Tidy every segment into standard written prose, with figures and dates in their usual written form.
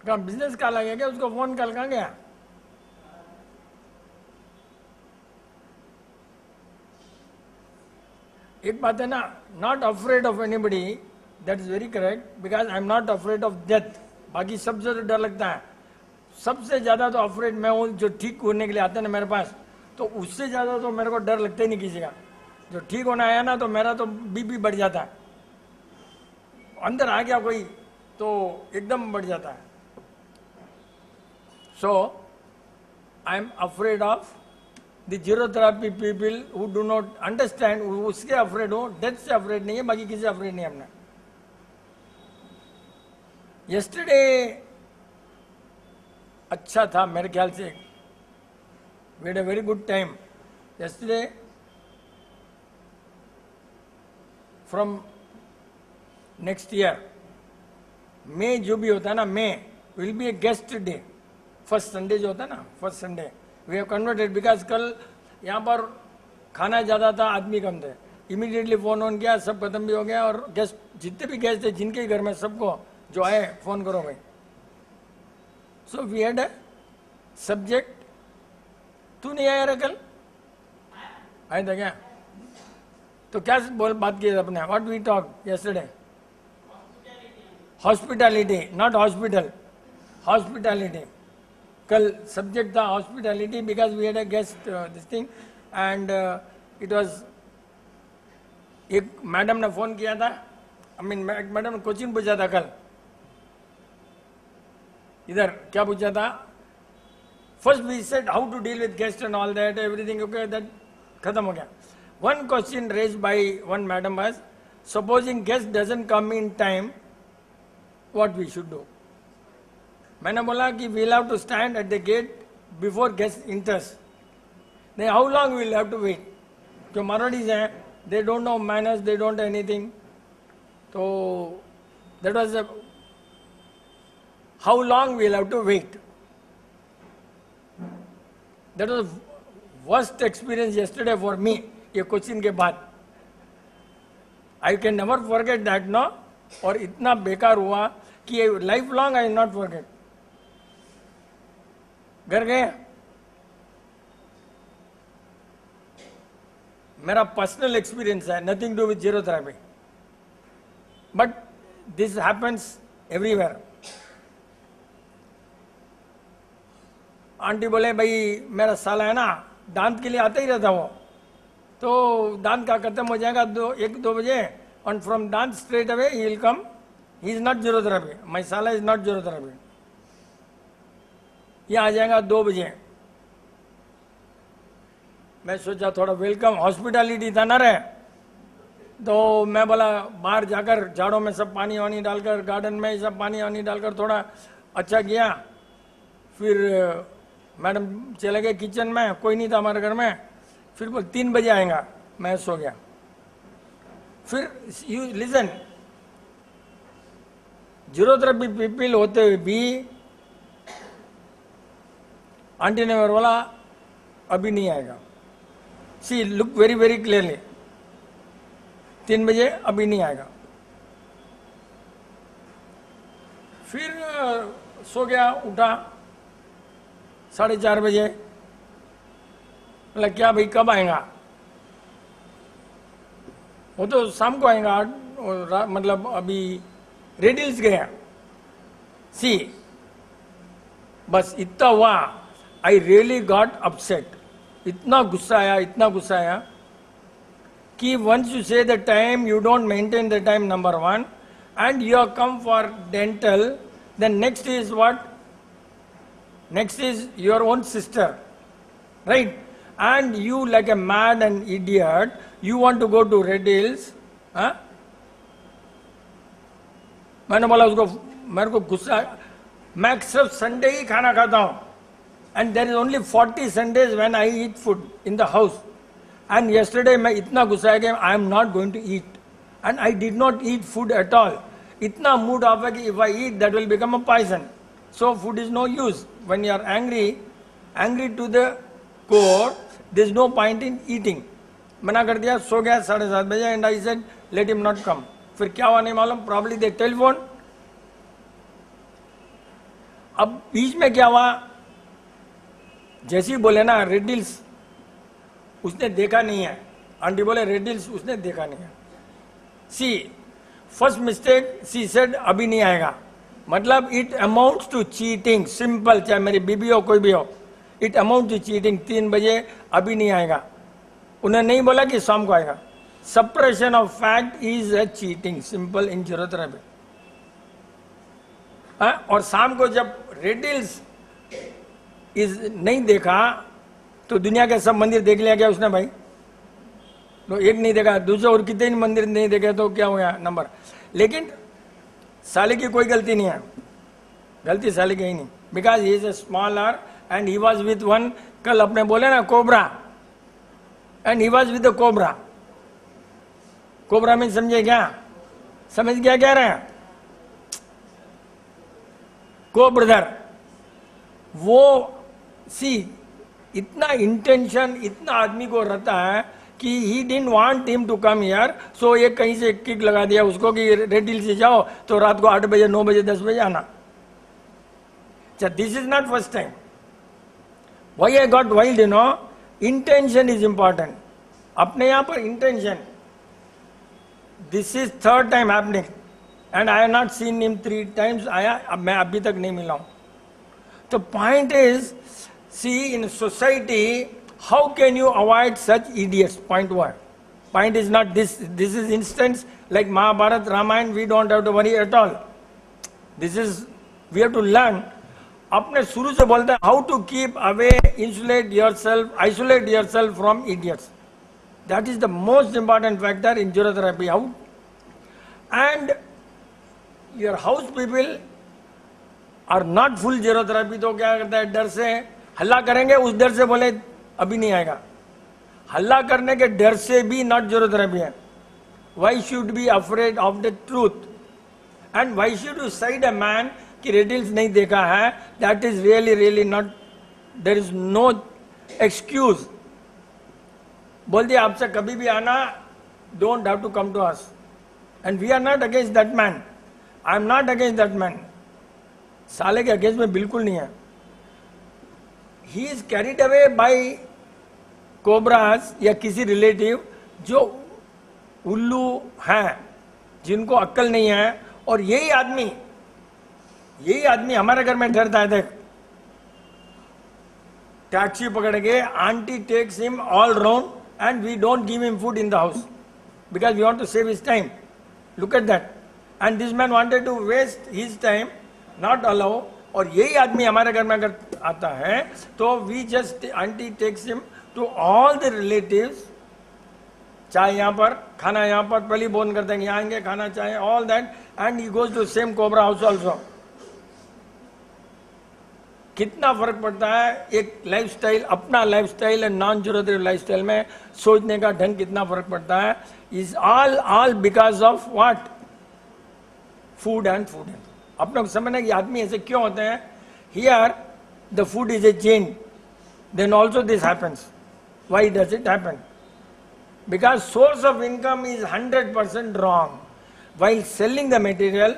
कहा business call आ गया क्या, उसको फोन कॉल कहाँ गया? एक बात है ना, not afraid of anybody, that is very correct, because I am not afraid of death. बाकी सबसे तो डर लगता है, सबसे ज्यादा तो अफ्रेड मैं हूँ जो ठीक होने के लिए आता है ना मेरे पास, तो उससे ज्यादा तो मेरे को डर लगता ही नहीं किसी का। जो ठीक होना आया ना तो मेरा तो बीपी बढ़ जाता है, अंदर आ गया कोई तो एकदम बढ़ जाता है। So I am afraid of the zero therapy people who do not understand, उसके अफ्रेड हो, डेथ से अफ्रेड नहीं है, बाकी किसी अफ्रेड नहीं है हमने। यस्टरडे अच्छा था मेरे ख्याल से, we had a very good time yesterday. From next year May जो भी होता है ना, May will be a guest day, first Sunday जो होता है ना, first Sunday we have converted, because कल यहाँ पर खाना ज़्यादा था, आदमी कम थे, इमीडिएटली फ़ोन ऑन किया, सब खत्म भी हो गया, और गेस्ट जितने भी गेस्ट थे जिनके घर में, सबको जो आए फ़ोन करो भाई। So we had a subject, तू नहीं आया रे कल, आया था क्या? तो क्या बोल बात की अपने, what we talk yesterday? Hospitality, not hospital, hospitality. कल सब्जेक्ट था hospitality, because we had a guest this thing, and it was, एक मैडम ने फोन किया था, आई मीन एक मैडम ने क्वेश्चन पूछा था कल, इधर क्या पूछा था? First we said how to deal with guest and all that, everything okay, that खत्म हो गया। One question raised by one madam was, supposing guest doesn't come in time, what we should do? मैंने बोला कि we'll have to stand at the gate before guest enters. नहीं, how long we'll have to wait? जो मारवाड़ीज हैं, they don't know manners, they don't anything, तो that was how long we'll have to wait. That was worst experience yesterday for me, ये question के बाद। I can never forget that no, और इतना बेकार हुआ कि life long I not forget. घर गए, मेरा पर्सनल एक्सपीरियंस है, nothing do with zero therapy, but this happens everywhere. Aunty बोले भाई मेरा साला है ना, दांत के लिए आता ही रहता वो, तो दांत का खत्म हो जाएगा 1-2 बजे, और फ्रॉम दांत straight away he will come, he is not zero therapy, my साला इज नॉट जीरो थेरेपी, ये आ जाएगा 2 बजे। मैं सोचा थोड़ा वेलकम हॉस्पिटैलिटी था ना रे, तो मैं बोला बाहर जाकर झाड़ों में सब पानी वानी डालकर, गार्डन में सब पानी वानी डालकर थोड़ा अच्छा किया। फिर मैडम चले गए किचन में, कोई नहीं था हमारे घर में, फिर बोल 3 बजे आएगा, मैं सो गया। फिर you listen, zero therapy people होते हुए भी आंटी ने मेरे बोला अभी नहीं आएगा, see look very very clearly, 3 बजे अभी नहीं आएगा। फिर सो गया, उठा 4:30 बजे, बोला क्या भाई कब आएगा? वो तो शाम को आएगा, मतलब अभी रेडिल्स गया। सी बस इतना हुआ, आई रियली गॉट अपसेट, इतना गुस्सा आया, इतना गुस्सा आया कि once you say the time, you don't maintain the time, number 1, and you are come for dental, then next is what? Next is your own sister, right? And you like a mad and idiot, you want to go to Red Hills, huh? मैंने बोला उसको, मेरे को गुस्सा, मैं सिर्फ Sunday ही खाना खाता हूँ, and there is only 40 Sundays when I eat food in the house, and yesterday मैं इतना गुस्सा है कि I am not going to eat, and I did not eat food at all. इतना mood ऑफ है कि if I eat that will become a poison, so food is no use. When you are angry to the core, there is no point in eating. मना कर दिया, सो गया 7:30 बजे, and I said let him not come. फिर क्या हुआ नहीं मालूम, probably they telephone, अब बीच में क्या हुआ, जैसे ही बोले ना रेड हिल्स उसने देखा नहीं है, आंटी बोले रेड हिल्स उसने देखा नहीं है। She first mistake she said अभी नहीं आएगा, मतलब it amounts to cheating, simple, चाहे मेरी बीबी हो कोई भी हो, इट अमाउंट टू चीटिंग। 3 बजे अभी नहीं आएगा, उन्हें नहीं बोला कि शाम को आएगा। Suppression of fact is a cheating, simple in zero therapy. और शाम को जब रेड हिल्स इज नहीं देखा तो दुनिया के सब मंदिर देख लिया क्या उसने भाई? तो एक नहीं देखा, दूसरे और कितने मंदिर नहीं देखे तो क्या हुआ नंबर। लेकिन साले की कोई गलती नहीं है, गलती साले की ही नहीं, because he is a smaller and he was with one, कल अपने बोले ना cobra, and he was with the cobra. Cobra में समझे क्या? समझ क्या कह रहे हैं? को ब्रदर, वो सी इतना इंटेंशन इतना आदमी को रहता है कि he didn't want him to come here, so ये कहीं से किक लगा दिया उसको कि रेड हिल से जाओ तो रात को 8 बजे 9 बजे 10 बजे आना। अच्छा, this is not first time. Why I got wild, you know, intention is important. अपने यहां पर intention, this is 3rd time happening and I have not seen him 3 times आया, अब मैं अभी तक नहीं मिला हूं। तो point is, see in society how can you avoid such idiots? Point 1. Point is not this. This is instance like Mahabharata, Ramayana. We don't have to worry at all. This is, we have to learn. अपने शुरू से बोलते हैं how to keep away, isolate yourself from idiots. That is the most important factor in gerotherapy. How? And your house people are not full gerotherapy, तो क्या करता है, डर से हल्ला करेंगे, उस डर से बोले अभी नहीं आएगा। हल्ला करने के डर से भी नॉट जीरोथेरेपी है। Why should be afraid of the truth, and why should you side a man कि रेड हिल्स नहीं देखा है? That is really not, there is no excuse. बोल दिया आपसे कभी भी आना, don't have to come to us, and we are not against that man, I am not against that man, साले के अगेंस्ट में बिल्कुल नहीं है। He is carried away by cobras या किसी रिलेटिव जो उल्लू हैं, जिनको अक्ल नहीं है। और यही आदमी हमारे घर में डरता है। देख, टैक्सी पकड़ के aunty takes him all round and we don't give him food in the house because we want to save his time. Look at that, and this man wanted to waste his time, not allow. और यही आदमी हमारे घर में अगर आता है तो we just, aunty takes him to all the relatives, चाय यहाँ पर, खाना यहाँ पर, पहले फोन करते हैं यहाँ आएंगे, खाना चाहे, all that, and he goes to same cobra house also. कितना फर्क पड़ता है एक लाइफस्टाइल, अपना lifestyle and non zero therapy lifestyle में सोचने का ढंग कितना फर्क पड़ता है। Is all because of what? Food and food. अपने को समझना कि आदमी ऐसे क्यों होते हैं। Here the food is a chain, then also this happens. Why does it happen? Because source of income is 100% wrong. while selling the material,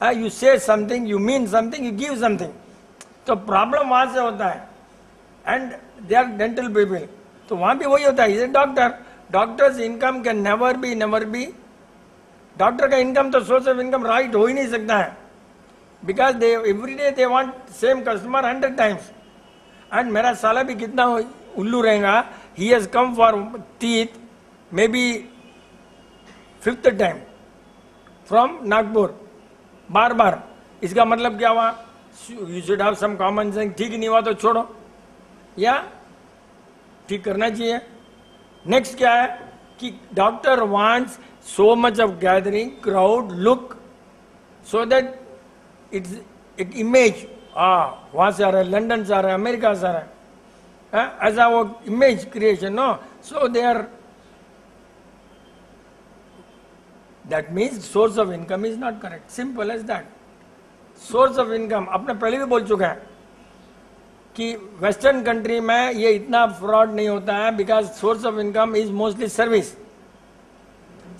you say something, you mean something, you give something. तो problem वहां से होता है. And they are dental people, तो वहां भी वही होता है. Is a doctor, doctors income can never be. Doctor का इनकम तो सोर्स ऑफ इनकम राइट हो ही नहीं सकता है, because they every day they want same customer 100 times. And मेरा साला भी कितना उल्लू रहेगा. He has come for teeth maybe 5th time from Nagpur, बार बार. इसका मतलब क्या हुआ? You should have some common sense. ठीक नहीं हुआ तो छोड़ो, या ठीक करना चाहिए. नेक्स्ट क्या है कि doctor wants so much of gathering, crowd, look, so that it's एक इमेज. वहां से आ रहा है, लंदन से आ रहा है, अमेरिका से आ रहा है, ऐसा वो image creation. No, so they are, that means source of income is not correct. Simple as that. Source of income आपने पहले भी बोल चुका है कि वेस्टर्न कंट्री में ये इतना फ्रॉड नहीं होता है, because source of income is mostly service.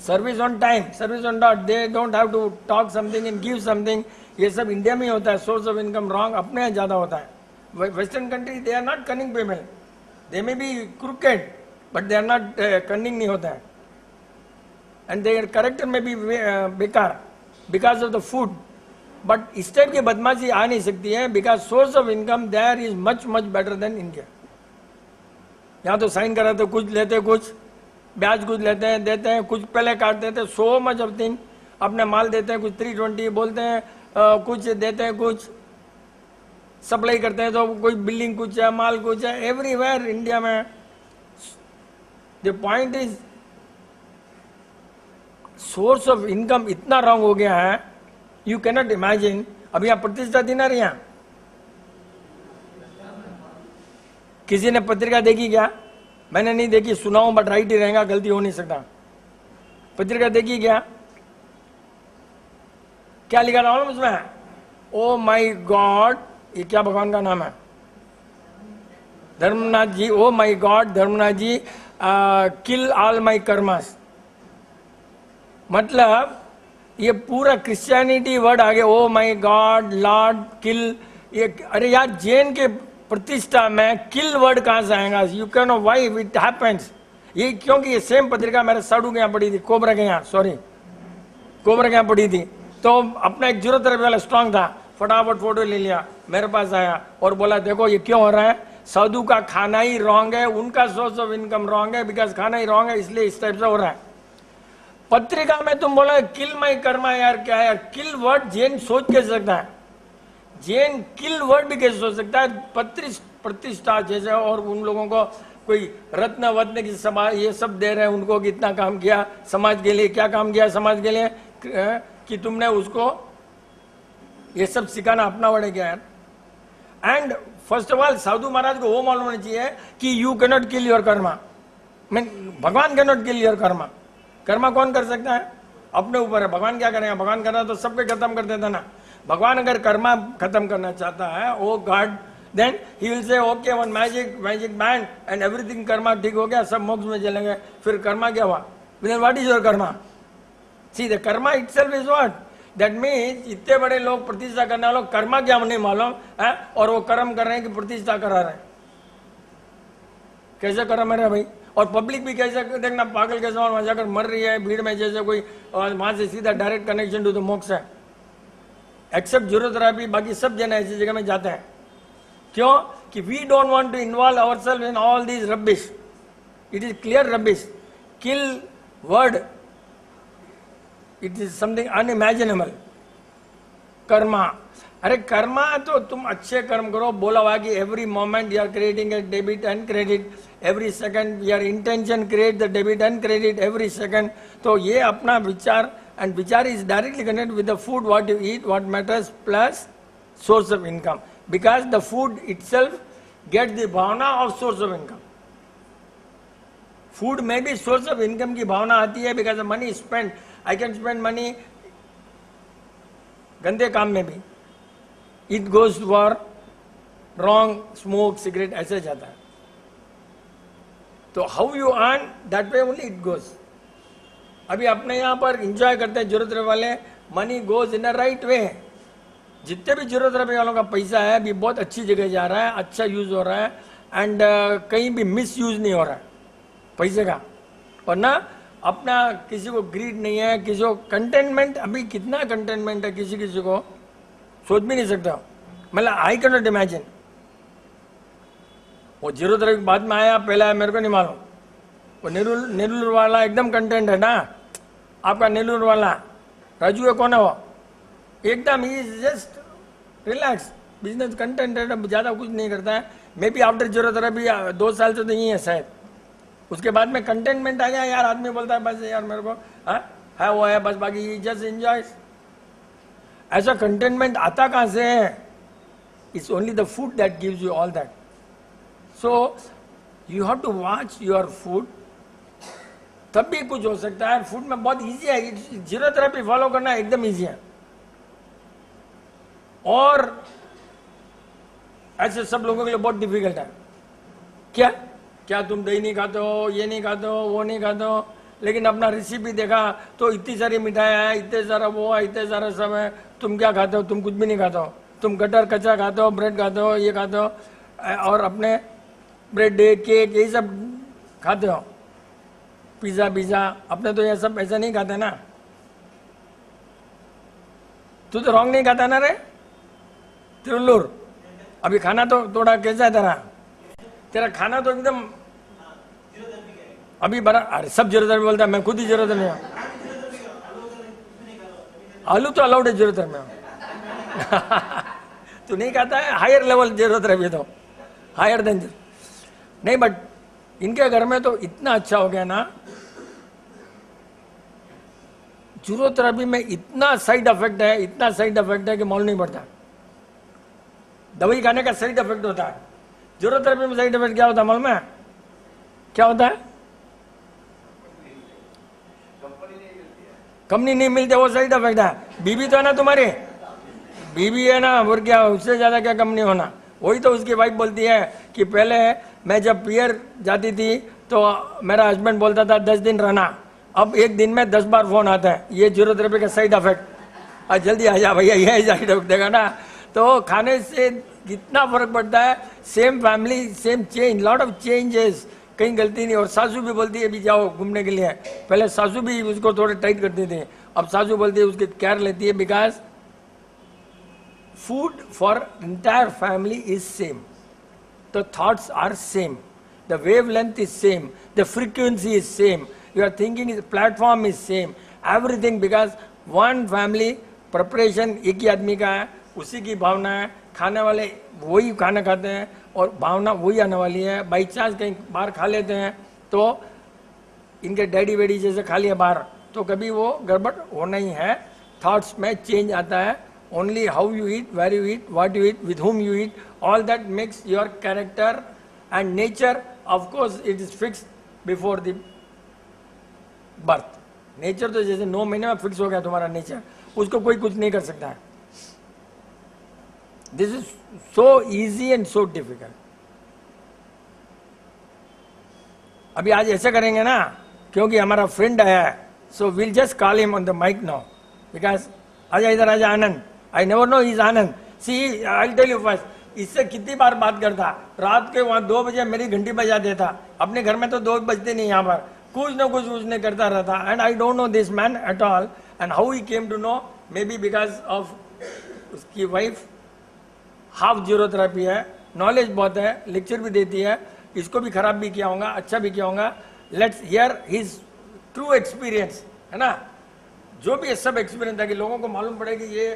Service on time, service on dot. They don't have to talk something and give something. ये सब इंडिया में ही होता है, सोर्स ऑफ इनकम रॉन्ग अपने यहाँ ज़्यादा होता है. Western country they are not cunning people, they may be crooked but they are not cunning नहीं होता है. एंड देयर करेक्टर में भी बेकार because of the food. But इस टाइप की बदमाशी आ नहीं सकती है because source of income there is much much better than India. यहाँ तो साइन कराते कुछ लेते, कुछ ब्याज कुछ लेते हैं, देते हैं, कुछ पहले काट देते हैं, सो मच ऑफ थिंग. अपने माल देते हैं कुछ 320 बोलते हैं, कुछ देते हैं, कुछ सप्लाई करते हैं तो कोई बिल्डिंग कुछ है, माल कुछ है, एवरीवेयर इंडिया में. The point is source of income इतना रॉन्ग हो गया है, यू कैनॉट इमेजिन. अब यहाँ प्रतिष्ठा थी ना यहाँ, किसी ने पत्रिका देखी क्या? मैंने नहीं देखी, सुना हूं बट राइट ही रहेगा, गलती हो नहीं सकता. पत्रिका देखी क्या? क्या लिखा था मालूम उसमें? ओ माई गॉड, ये क्या भगवान का नाम है? Dharmanath ji. Oh my God Dharmanath ji, kill all my karmas. मतलब ये पूरा क्रिश्चियनिटी वर्ड आ गया. Oh my God, lord, kill. ये अरे यार, जैन के प्रतिष्ठा में किल वर्ड कहां से आएगा? You can know why it happens. ये क्योंकि ये सेम पत्रिका मेरे साधु के यहाँ पड़ी थी, कोबरा के यहाँ, सॉरी कोबरा के यहाँ पड़ी थी. तो अपना एक जीरो तरफ वाला स्ट्रांग था, फटाफट फोटो ले लिया, मेरे पास आया और बोला देखो ये क्यों हो रहा है. साधु का खाना ही रॉन्ग है, उनका सोर्स ऑफ इनकम रॉन्ग है, बिकॉज खाना ही रॉन्ग है इसलिए इस टाइप से हो रहा है. पत्रिका में तुम बोला किल माई कर्मा, यार क्या है? किल वर्ड जैन सोच कैसे सकता है? जैन किल वर्ड भी कैसे सोच सकता है? प्रतिष्ठा जैसे, और उन लोगों को कोई रत्न वत्न की समाज ये सब दे रहे हैं उनको, कितना काम किया समाज के लिए, क्या काम किया समाज के लिए कि तुमने उसको ये सब सिखाना अपना वर्ड है क्या यार? And first of all sadhu Maharaj को वो मालूम होना चाहिए कि you cannot kill your karma. भगवान cannot kill your karma. Karma कौन कर सकता है? अपने ऊपर है. भगवान क्या करेगा? भगवान करना तो सबके खत्म कर देता ना. भगवान अगर कर्मा खत्म करना चाहता है, oh God, then he will say okay one magic band and everything, karma ठीक हो गया, सब मोक्ष में चलेंगे. फिर कर्मा क्या हुआ? What is your Karma? See the Karma itself is what? That means इतने बड़े लोग प्रतिष्ठा करने वाले लोग कर्मा क्या नहीं मालूम है, और वो कर्म कर रहे हैं कि प्रतिष्ठा करा रहे हैं. कैसे कर्म है भाई? और पब्लिक भी कैसे देखना पागल कैसे वहां जाकर मर रही है भीड़ में, जैसे कोई वहां से सीधा डायरेक्ट कनेक्शन टू द मोक्ष है. एक्सेप्ट जीरो थेरेपी, बाकी सब जन ऐसी जगह में जाते हैं. क्यों? कि we don't want to involve ourselves in all this rubbish. It is clear rubbish. Kill word, it is something unimaginable. Karma, अरे कर्मा तो तुम अच्छे कर्म करो. बोला हुआ कि every moment you are creating a debit and credit, every second your intention create the debit and credit every second. तो ये अपना विचार, and vichar is directly connected with the food what you eat, what matters, plus source of income, because the food itself gets the bhavana of source of income. Food may be source of income की भावना आती है because the money is spent. I can spend money गंदे काम में भी. It goes for wrong, smoke, cigarette, ऐसे जाता है. तो how you earn, that way only it goes. अभी अपने यहाँ पर इंजॉय करते हैं जरूरत वाले. Money goes in a right way. जितने भी जरूरत वालों का पैसा है अभी बहुत अच्छी जगह जा रहा है, अच्छा यूज हो रहा है, एंड कहीं भी मिस यूज नहीं हो रहा है पैसे का. और ना अपना किसी को ग्रीड नहीं है, किसी को कंटेनमेंट. अभी कितना कंटेनमेंट है किसी किसी को सोच भी नहीं सकता. मतलब आई कैन नॉट इमेजिन. वो जरूरत बाद में आया, पहला है मेरे को नहीं मालूम. वो नेरुल वाला एकदम कंटेंट है ना, आपका नेरुल वाला राजू है, कौन है वो? एकदम ही जस्ट रिलैक्स, बिजनेस कंटेंट है, ज़्यादा कुछ नहीं करता है. मे बी आफ्टर जरूरत अभी 2 साल से तो यही है शायद. उसके बाद में कंटेनमेंट आ गया यार. आदमी बोलता है बस यार मेरे को है वो है बस, बाकी जस्ट एंजॉय. ऐसा कंटेनमेंट आता कहाँ से है? It's only the food that gives you all that. So you have to watch your food, तब भी कुछ हो सकता है. फूड में बहुत इजी है. जीरो थेरेपी फॉलो करना एकदम इजी है. और ऐसे सब लोगों के लिए बहुत डिफिकल्ट है. क्या क्या तुम दही नहीं खाते हो, ये नहीं खाते हो, वो नहीं खाते हो, लेकिन अपना रेसिपी देखा तो इतनी सारी मिठाई है, इतने सारा वो है, इतने सारा सब है, तुम क्या खाते हो? तुम कुछ भी नहीं खाते हो, तुम गटर कच्चा खाते हो, ब्रेड खाते हो, ये खाते हो, और अपने ब्रेड केक यही सब खाते हो, पिज़्ज़ा पिज़्ज़ा। अपने तो ये सब ऐसा नहीं खाते ना। तू तो रॉन्ग नहीं खाता ना रे तिरुल्लूर? अभी खाना तो थोड़ा कैसा है तेरा? तेरा खाना तो एकदम अभी बड़ा, अरे सब जीरो दर बोलता है, मैं खुद ही जीरो दर में हूँ। आलू तो अलाउड है जीरो दर में। तू नहीं खाता है? हायर लेवल जीरो दर भी तो हायर देन नहीं। बट इनके घर में तो इतना अच्छा हो गया ना, जूरोथेरेपी में इतना साइड इफेक्ट है, इतना साइड इफेक्ट है कि मालूम नहीं पड़ता। दवाई खाने का साइड इफेक्ट होता है, जूरोथेरेपी में साइड इफेक्ट क्या होता है मालूम है? क्या होता है? कंपनी नहीं मिलती, वो साइड इफेक्ट है। बीबी तो है ना तुम्हारी, बीबी है ना, और क्या उससे ज्यादा क्या कंपनी होना। वही तो उसकी वाइफ बोलती है कि पहले मैं जब पियर जाती थी तो मेरा हस्बैंड बोलता था 10 दिन रहना, अब एक दिन में 10 बार फोन आता है। ये जूरोथेरेपी का साइड इफेक्ट। आज जल्दी आ जा भैया, ये साइड इफेक्ट देगा ना। तो खाने से कितना फर्क पड़ता है। Same family same change, lot of changes, कहीं गलती नहीं। और सासू भी बोलती है भी जाओ घूमने के लिए। पहले सासू भी उसको थोड़े टाइट करती थी, अब सासू बोलती है उसकी केयर लेती है। Because food for entire family is same, the thoughts are same, the wave length is same, the frequency is same, your thinking is platform is same, everything. Because one family preparation एक ही आदमी का है, उसी की भावना है, खाने वाले वही खाना खाते हैं और भावना वही आने वाली है। बाई चांस कहीं बाहर खा लेते हैं तो इनके डैडी वेडी जैसे खा लिया बाहर तो कभी वो गड़बड़ होना ही है। थॉट्स में चेंज आता है। Only how you eat, where you eat, what you eat, with whom you eat, all that makes your character and nature. Of course it is fix before the birth. Nature तो जैसे 9 महीने में fix हो गया तुम्हारा nature, उसको कोई कुछ नहीं कर सकता है। This is so easy and so difficult. अभी आज ऐसे करेंगे ना, क्योंकि हमारा फ्रेंड आया है, so we'll just call him on the mike now. Because आजा इधर आजा Anand, I never know is Anand. See I tell you first, इससे कितनी बार बात करता, रात के वहां 2 बजे मेरी घंटी बजा देता। अपने घर में तो 2 बजते नहीं, यहाँ पर कुछ ना कुछ उसने करता रहता। And I don't know this man at all and how he came to know. Maybe because of उसकी वाइफ हाफ जीरोथेरेपी है, नॉलेज बहुत है, लेक्चर भी देती है। इसको भी खराब भी किया होगा, अच्छा भी किया होगा। Let's hear his true experience, है ना। जो भी सब एक्सपीरियंस था कि लोगों को मालूम पड़े कि ये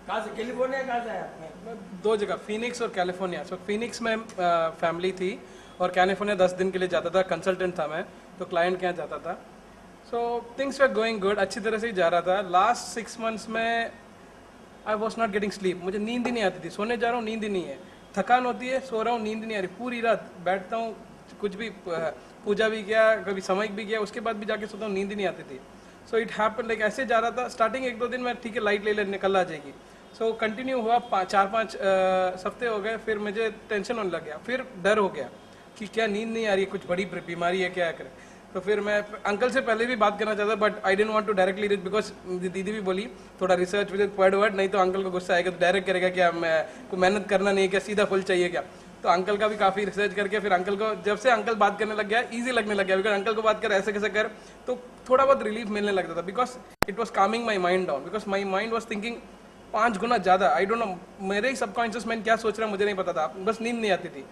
कहाँ से, कैलिफोर्निया कहाँ से है? 2 जगह, फिनिक्स और कैलिफोर्निया। सो फिनिक्स में फैमिली थी और कैलिफोर्निया 10 दिन के लिए जाता था। कंसल्टेंट था मैं, तो क्लाइंट के यहाँ जाता था। So things were going good, अच्छी तरह से ही जा रहा था। लास्ट 6 months में I was not getting sleep. मुझे नींद ही नहीं आती थी। सोने जा रहा हूँ, नींद ही नहीं है। थकान होती है, सो रहा हूँ, नींद नहीं आ रही। पूरी रात बैठता हूँ, कुछ भी पूजा भी किया, कभी सामयिक भी किया, उसके बाद भी जाके सोता हूँ, नींद ही नहीं आती थी। सो इट हैपन लाइक ऐसे जा रहा था। स्टार्टिंग 1-2 दिन मैं ठीक है, लाइट ले निकल आ जाएगी। सो कंटिन्यू हुआ, 4-5 हफ्ते हो गए। फिर मुझे टेंशन होने लग गया, फिर डर हो गया कि क्या नींद नहीं आ रही है, कुछ बड़ी बीमारी है, क्या करें। तो फिर मैं अंकल से पहले भी बात करना चाहता, but I don't want to directly reach, because दीदी भी बोली थोड़ा रिसर्च विद वर्ड, नहीं तो अंकल को गुस्सा आएगा, तो डायरेक्ट करेगा क्या, मैं को मेहनत करना नहीं है क्या, सीधा फुल चाहिए क्या। तो अंकल का भी काफ़ी रिसर्च करके फिर अंकल को, जब से अंकल बात करने लग गया, ईजी लगने लग गया। बिकॉज अंकल को बात कर ऐसे कैसे कर, तो थोड़ा बहुत रिलीफ मिलने लगता था। Because it was Kameng my mind down, because my mind was thinking 5 गुना ज़्यादा। आई डोंट नो मेरे ही सबकॉन्शियस माइंड क्या सोच रहा है मुझे नहीं पता था, बस नींद नहीं आती थी।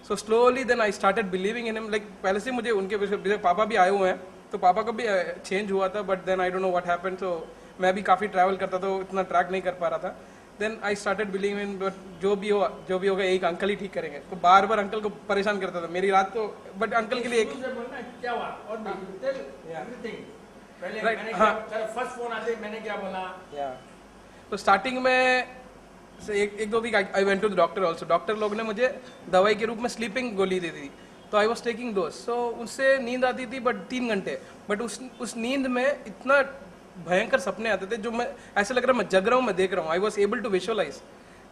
So slowly then I started believing in him. Like पहले से मुझे उनके पापा भी आए हुए हैं, तो पापा को भी चेंज हुआ था, but then I don't know what happened. So मैं भी काफ़ी ट्रैवल करता था, इतना ट्रैक नहीं कर पा रहा था। Then I started believe in, but जो भी होगा एक अंकल ही ठीक करेंगे। तो बार बार अंकल को परेशान करता था मेरी रात को, बट अंकल के लिए एक क्या हुआ और राइट। हाँ, फर्स्ट फोन आते मैंने क्या बोला। तो स्टार्टिंग में एक 2 week I went to the doctor also. Doctor लोग ने मुझे दवाई के रूप में स्लीपिंग गोली दे दी, तो आई वॉज टेकिंग दोज। सो उससे नींद आती थी, बट 3 घंटे। बट उस नींद में इतना भयंकर सपने आते थे, जो मैं ऐसे लग रहा मैं जग रहा हूँ, मैं देख रहा हूँ। I was able to visualize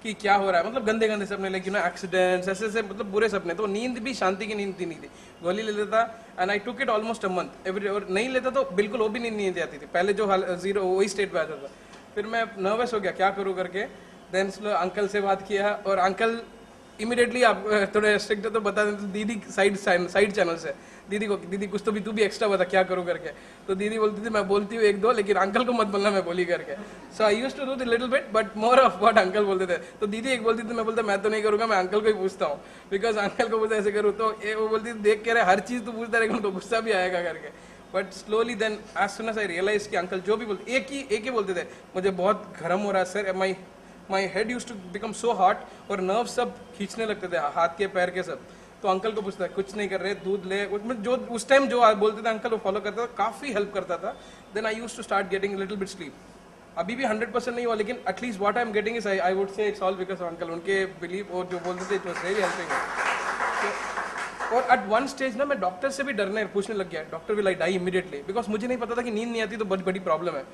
कि क्या हो रहा है, मतलब गंदे गंदे सपने, लाइक यू नो एक्सीडेंट्स, ऐसे ऐसे मतलब बुरे सपने। तो नींद भी शांति की नींद नहीं थी। गोली ले लेता and I took it almost a month every, और नहीं लेता तो बिल्कुल वो भी नींद आती थी। पहले जो जीरो वही स्टेट पे आ जाता। फिर मैं नर्वस हो गया क्या करूँ करके, देन अंकल से बात किया और अंकल इमीडिएटली, आप थोड़े स्ट्रिक्ट तो बता दें, तो दीदी साइड चैनल से दीदी को, दीदी कुछ तो भी तू भी एक्स्ट्रा बता क्या करूँ करके। तो दीदी बोलती थी मैं बोलती हूँ एक दो, लेकिन अंकल को मत बोलना मैं बोली करके। So I used to do the little bit but more of what uncle बोलते थे। तो दीदी एक बोलती थी, मैं बोलता मैं तो नहीं करूँगा, मैं अंकल को ही पूछता हूँ, बिकॉज अंकल को बोलते ऐसे करूँ। तो वो बोलती थी देख के रहे हर चीज़ तो पूछता रहेगा तो गुस्सा भी आएगा करके। But slowly then as soon as I realize कि अंकल जो भी बोलते एक ही बोलते थे, मुझे बहुत गर्म हो रहा है sir, my head use to become so hot, और नर्व सब खींचने लगते थे हाथ के पैर के सब। तो अंकल को पूछता है कुछ नहीं कर रहे, दूध ले, जो उस टाइम जो बोलते थे अंकल वो फॉलो करता था, काफ़ी हेल्प करता था। Then I use to start getting little bit sleep. अभी भी 100% नहीं हुआ, लेकिन at least what I am getting is I would say it's all because of uncle. उनके बिलीव और जो बोलते थे इट वाज रियली हेल्पिंग। और एट वन स्टेज ना मैं डॉक्टर से भी डरने पूछने लग गया, doctor will I die immediately, because मुझे नहीं पता था कि नींद नहीं आती तो बहुत बड़ी प्रॉब्लम है।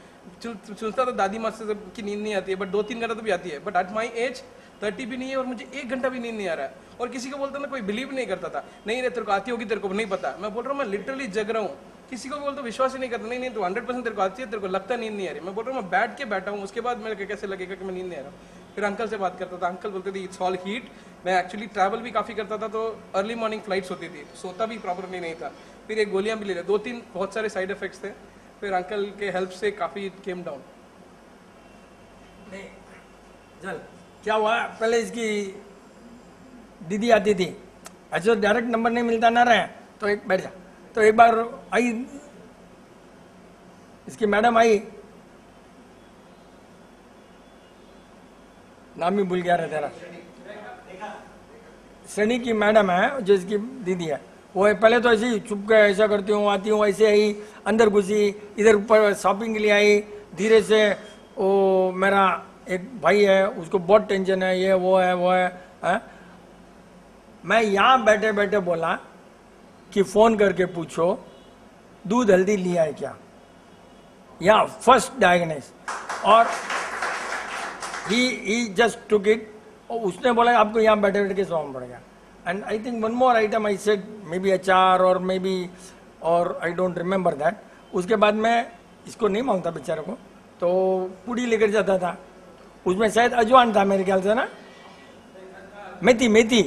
सुनता था दादी माँ से कि नींद नहीं आती है, बट 2-3 घंटा तो भी आती है। बट एट माई एज 30 भी नहीं है और मुझे 1 घंटा भी नींद नहीं आ रहा है। और किसी को बोलता ना कोई बिलीव नहीं करता था, नहीं रे तेरे को आती होगी, तेरे को नहीं पता। मैं बोल रहा हूँ मैं लिटरली जग रहा हूँ, किसी को भी बोलता विश्वास ही नहीं करता, नहीं तो 100% तेरे को आती है, तेरे को लगता नींद नहीं आ रही। मैं बोल रहा हूँ मैं बैठ के बैठा हूँ, उसके बाद मेरे कैसे लगेगा कि मैं नींद नहीं आ रहा हूँ। फिर अंकल से बात करता था, अंकल बोलते थे इट्स ऑल हीट। मैं एक्चुअली ट्रैवल भी काफ़ी करता था, तो अर्ली मॉर्निंग फ्लाइट्स होती थी, सोता भी प्रॉपरली नहीं था। फिर एक गोलियां भी ले लिया, 2-3 बहुत सारे साइड इफेक्ट्स थे। फिर अंकल के हेल्प से काफ़ी इट केम डाउन। नहीं चल क्या हुआ, पहले इसकी दीदी आती थी, अच्छा डायरेक्ट नंबर नहीं मिलता ना रहे, तो एक बैठ जा। तो एक बार आई इसकी मैडम आई, नाम ही भूल गया रहा तेरा, सनी की मैडम है जो इसकी दीदी है। वो है पहले तो ऐसे ही चुप के ऐसा करती हूँ, आती हूँ, ऐसे आई अंदर घुसी, इधर ऊपर शॉपिंग के लिए आई। धीरे से वो मेरा एक भाई है, उसको बहुत टेंशन है, ये वो है। मैं यहाँ बैठे बैठे बोला कि फ़ोन करके पूछो दूध हल्दी लिया है क्या, या फर्स्ट डायग्नोस। और ही जस्ट टुक इट, और उसने बोला आपको यहाँ बैठे बैठे के सोना पड़ेगा। And I think one more item I said may be अचार और मे बी, और आई डोंट रिमेंबर दैट। उसके बाद मैं इसको नहीं मांगता बेचारे को, तो पूड़ी लेकर जाता था, उसमें शायद अजवान था मेरे ख्याल से ना, मेथी,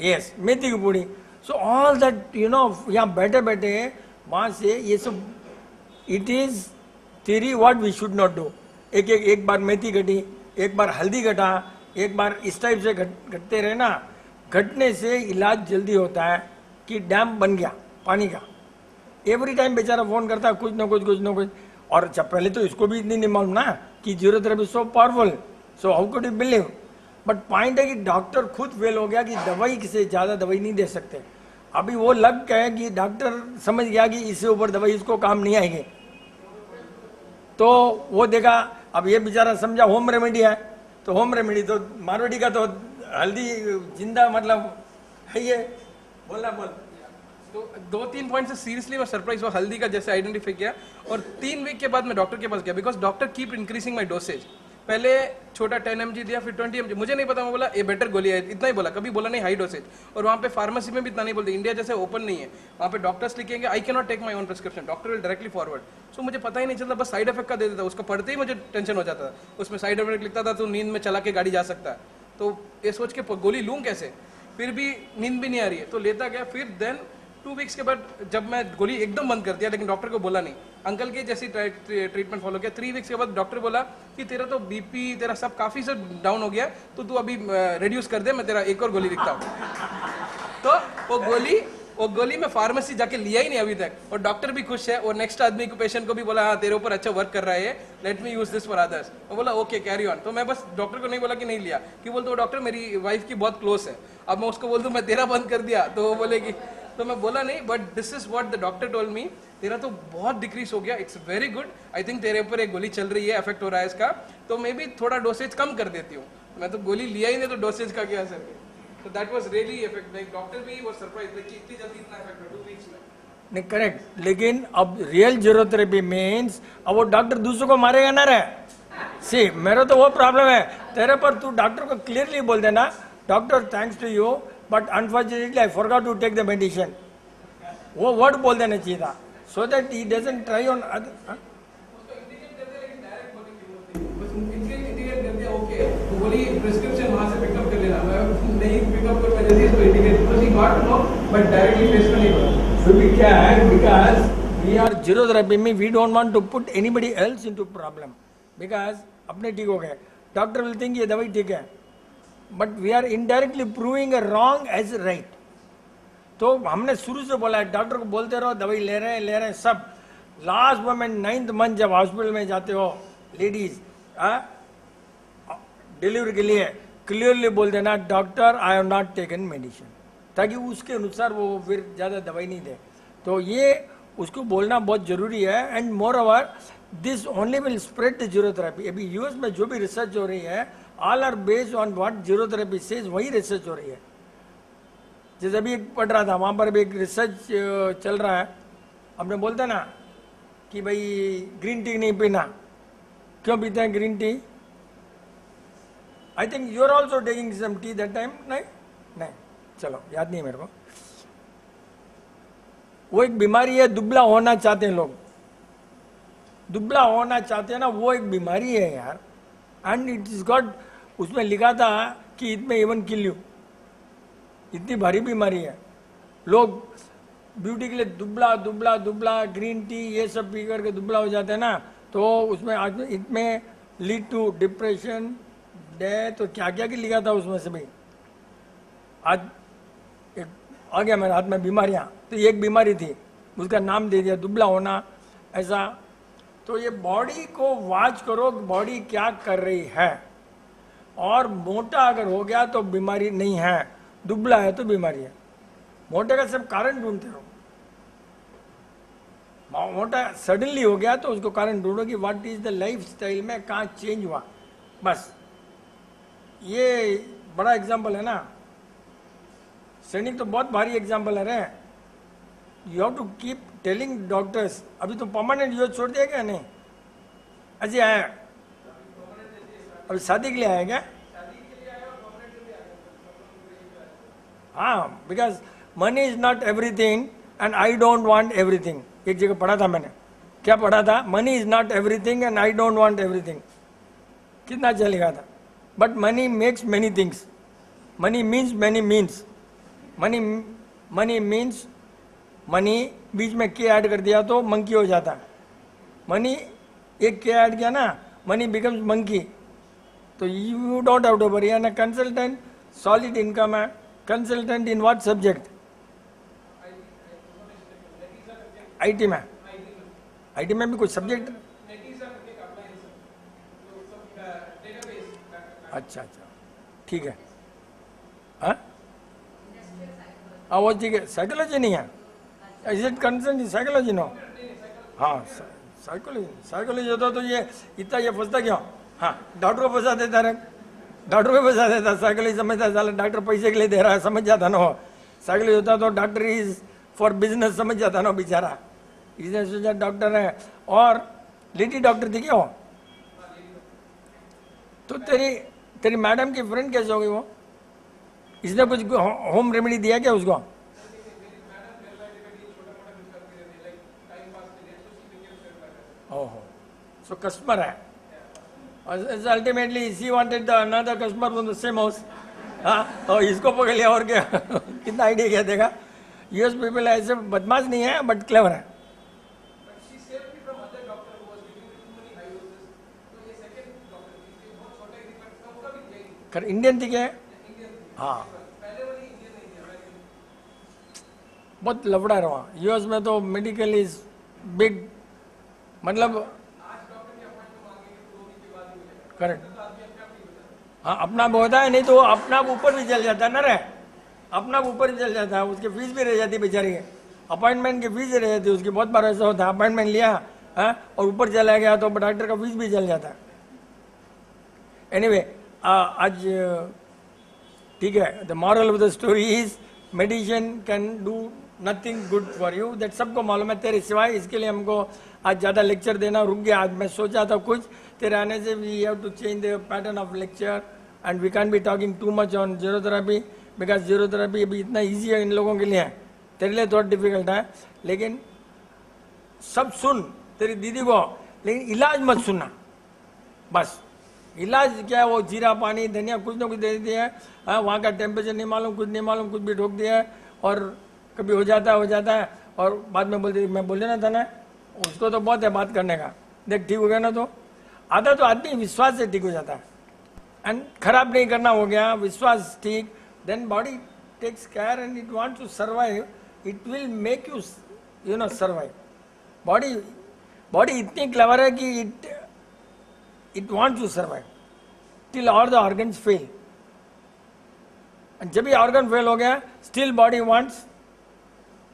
यस मेथी की पूड़ी। So all that you know, यहाँ बैठे बैठे वहाँ से ये सब, it is theory what we should not do. एक बार मेथी घटी, एक बार हल्दी घटा, एक बार इस टाइप से घटते रहे ना, घटने से इलाज जल्दी होता है कि डैम बन गया पानी का। एवरी टाइम बेचारा फोन करता है कुछ ना कुछ। और अच्छा पहले तो इसको भी इतनी नहीं मालूम ना कि zero therapy so powerful, so how could you believe. But point है कि डॉक्टर खुद फेल हो गया कि दवाई से ज़्यादा दवाई नहीं दे सकते। अभी वो लग गया कि डॉक्टर समझ गया कि इससे ऊपर दवाई इसको काम नहीं आएगी, तो वो देखा। अब ये बेचारा समझा होम रेमेडी है, तो होम रेमेडी तो मारवाड़ी का तो हल्दी जिंदा मतलब है ये, बोलना बोल। तो 2-3 पॉइंट से सीरियसली मैं सरप्राइज हुआ हल्दी का जैसे आइडेंटिफाई किया। और 3 वीक के बाद मैं डॉक्टर के पास गया, because doctor keep increasing my dosage. पहले छोटा 10 mg दिया, फिर 20 mg, मुझे नहीं पता, मैं बोला ये बेटर गोली है, इतना ही बोला, कभी बोला नहीं हाई डोसेज। और वहाँ पे फार्मेसी में भी इतना नहीं बोलते, इंडिया जैसे ओपन नहीं है, वहाँ पे डॉक्टर्स लिखेंगे I can not take my own prescription, doctor will directly forward. So मुझे पता ही नहीं चलता, बस साइड इफेक्ट का दे देता, उसको पढ़ते ही मुझे टेंशन हो जाता था। उसमें साइड इफेक्ट लिखता था तो नींद में चला के गाड़ी जा सकता है, तो ये सोच के गोली लूँ कैसे, फिर भी नींद भी नहीं आ रही है, तो लेता गया। फिर देन 2 वीक्स के बाद जब मैं गोली एकदम बंद कर दिया, लेकिन डॉक्टर को बोला नहीं, अंकल के जैसी ट्रीटमेंट फॉलो किया। 3 वीक्स के बाद डॉक्टर बोला कि तेरा तो बीपी तेरा सब काफी से डाउन हो गया, तो तू अभी रिड्यूस कर दे, मैं तेरा एक और गोली लिखता हूँ। तो वो गोली मैं फार्मेसी जाके लिया ही नहीं अभी तक, और डॉक्टर भी खुश है, और नेक्स्ट आदमी को पेशेंट को भी बोला हाँ तेरे ऊपर अच्छा वर्क कर रहा है, let me use this for others. वो बोला ओके कैरी ऑन। तो मैं बस डॉक्टर को नहीं बोला कि नहीं लिया, कि बोलते वो डॉक्टर मेरी वाइफ की बहुत क्लोज है, अब मैं उसको बोल दूँ मैं तेरा बंद कर दिया तो वो बोलेगी, तो मैं बोला नहीं। But this is what the doctor told me, तेरा तो बहुत डिक्रीज हो गया, it's very good, I think तेरे ऊपर एक गोली चल रही है, इफेक्ट हो रहा है इसका, तो मैं भी थोड़ा डोसेज कम कर देती हूँ। मैं तो गोली लिया ही नहीं, तो डोसेज का क्या असर है। So that was really effect. Like doctor भी was surprised like इतनी जल्दी इतना effect है 2 weeks में। नहीं करेक्ट, लेकिन अब रियल जीरोथेरेपी मीन्स अब वो डॉक्टर दूसरों को मारेगा ना रे, सी मेरा तो वो प्रॉब्लम है तेरे पर, तू डॉक्टर को क्लियरली बोल देना, doctor thanks to you but unfortunately I forgot to take the medicine, वो वर्ड बोल देना चाहिए था, so that he doesn't try on other. Prescription वहां से पिकअप कर लेना, मैं नहीं पिकअप कर मैंने इसको indicate because he got no but directly face में नहीं बोला। So we can, because we are zero therapy में we don't want to put anybody else into problem, because अपने ठीक हो गए, डॉक्टर will think ये दवाई ठीक है, but we are indirectly proving a wrong as right। तो हमने शुरू से बोला है डॉक्टर को बोलते रहो दवाई ले रहे हैं सब, लास्ट मोमेंट 9th मंथ जब हॉस्पिटल में जाते हो लेडीज डिलीवरी के लिए, क्लियरली बोल देना doctor I have not taken medicine, ताकि उसके अनुसार वो फिर ज़्यादा दवाई नहीं दे। तो ये उसको बोलना बहुत ज़रूरी है। And moreover this only will spread the zero therapy. अभी यूएस में जो भी रिसर्च हो रही है all are based on what zero therapy says, वही रिसर्च हो रही है। जैसे अभी एक पढ़ रहा था, वहाँ पर भी एक रिसर्च चल रहा है, हमने बोलते ना कि भाई ग्रीन टी नहीं पीना, क्यों पीते हैं green tea? I think you are also taking some tea that time, नहीं चलो याद नहीं मेरे को। वो एक बीमारी है, दुबला होना चाहते हैं लोग, दुबला होना चाहते हैं ना, वो एक बीमारी है यार। एंड इट इज गॉट, उसमें लिखा था कि इट में इवन किल यू, इतनी भारी बीमारी है। लोग ब्यूटी के लिए दुबला दुबला दुबला ग्रीन टी ये सब पी करके दुबला हो जाते हैं ना, तो उसमें आज इट में लीड टू डिप्रेशन, डेथ, तो क्या क्या लिखा था उसमें से भी। आज एक आ गया मेरे हाथ में बीमारियां, तो ये एक बीमारी थी, उसका नाम दे दिया दुबला होना ऐसा। तो ये बॉडी को वॉच करो, बॉडी क्या कर रही है, और मोटा अगर हो गया तो बीमारी नहीं है, दुबला है तो बीमारी है। मोटे का सब कारण ढूंढते रहो, मोटा सडनली हो गया तो उसको कारण ढूंढो कि what is the life style में कहाँ चेंज हुआ, बस। ये बड़ा एग्जाम्पल है ना, सैनिक तो बहुत भारी एग्जाम्पल है रे। You have to keep telling doctors. अभी तो परमानेंट यूज छोड़ दिया क्या? नहीं अजय आया, अभी शादी के लिए आया क्या? हाँ, because money is not everything and I don't want everything. एक जगह पढ़ा था मैंने, क्या पढ़ा था? Money is not everything and I don't want everything. कितना अच्छा लिखा था। But money makes many things, money means many means, money means money, बीच में के ऐड कर दिया तो मंकी हो जाता है। मनी एक के ऐड किया ना, मनी बिकम्स मंकी। तो you don't have to worry. And consultant solid income है। Consultant in what subject? IT में। आईटी में भी कुछ सब्जेक्ट? अच्छा अच्छा, ठीक है। हाँ वो ठीक है। साइकोलॉजी नहीं है? Is it concern psychology? No. हाँ साइकोलॉजी होता तो ये इतना ये फंसता क्यों? हाँ, डॉक्टर को फंसा देता रे, डॉक्टर को फंसा देता। साइकोलॉजी समझता, साला डॉक्टर पैसे के लिए दे रहा है, समझ जाता ना। साइकोलॉजी होता तो डॉक्टर इज फॉर बिजनेस, समझ जाता ना बेचारा। इसने सोचा डॉक्टर है। और लेडी डॉक्टर थी क्या वो? तो तेरी मैडम की फ्रेंड कैसे हो गई वो? इसने कुछ होम रेमेडी दिया क्या उसको? ओहो, सो कस्टमर है। Ultimately she wanted the another customer from the same house. हाँ, और इसको पकड़ लिया और क्या। कितना आइडिया क्या देगा। यूएस पीपल ऐसे बदमाश नहीं है बट क्लेवर है। कर इंडियन थी क्या? हाँ, बहुत लफड़ा है वहाँ यूएस में तो। मेडिकल इज बिग, मतलब करेक्ट। हाँ, अपना होता है, नहीं तो अपना ऊपर भी चल जाता है ना रे, अपना ऊपर भी चल जाता है। उसकी फीस भी रह जाती है बेचारी की, अपॉइंटमेंट की फीस रह जाती है उसकी। बहुत बार ऐसा होता है, अपॉइंटमेंट लिया है और ऊपर चला गया तो डॉक्टर का फीस भी चल जाता है। एनीवे, आज ठीक है। The moral of the story is medicine can do nothing good for you, that सबको मालूम है। तेरे सिवाय इसके लिए हमको आज ज़्यादा लेक्चर देना रुक गया। आज मैं सोचा था कुछ, तेरे आने से we have to change the pattern of lecture and we can be talking too much on zero therapy, because zero therapy अभी इतना ईजी है इन लोगों के लिए, तेरे लिए थोड़ा डिफिकल्ट है। लेकिन सब सुन तेरी दीदी को, लेकिन इलाज मत सुनना। बस इलाज क्या है, वो जीरा पानी धनिया कुछ ना कुछ दे देती है, हाँ वहाँ का टेम्परेचर नहीं मालूम, कुछ नहीं मालूम, कुछ भी ठोक दिया है और कभी हो जाता है और बाद में बोलती मैं बोल देना था ना, उसको तो बहुत है बात करने का। देख ठीक हो गया ना, तो आधा तो आदमी विश्वास से ठीक हो जाता है। एंड खराब नहीं करना हो गया, विश्वास ठीक, then body takes care and it wants to survive, it will make you you know survive. Body इतनी क्लेवर है कि it wants to survive till all the organs fail. जब भी ऑर्गन फेल हो गया, still body wants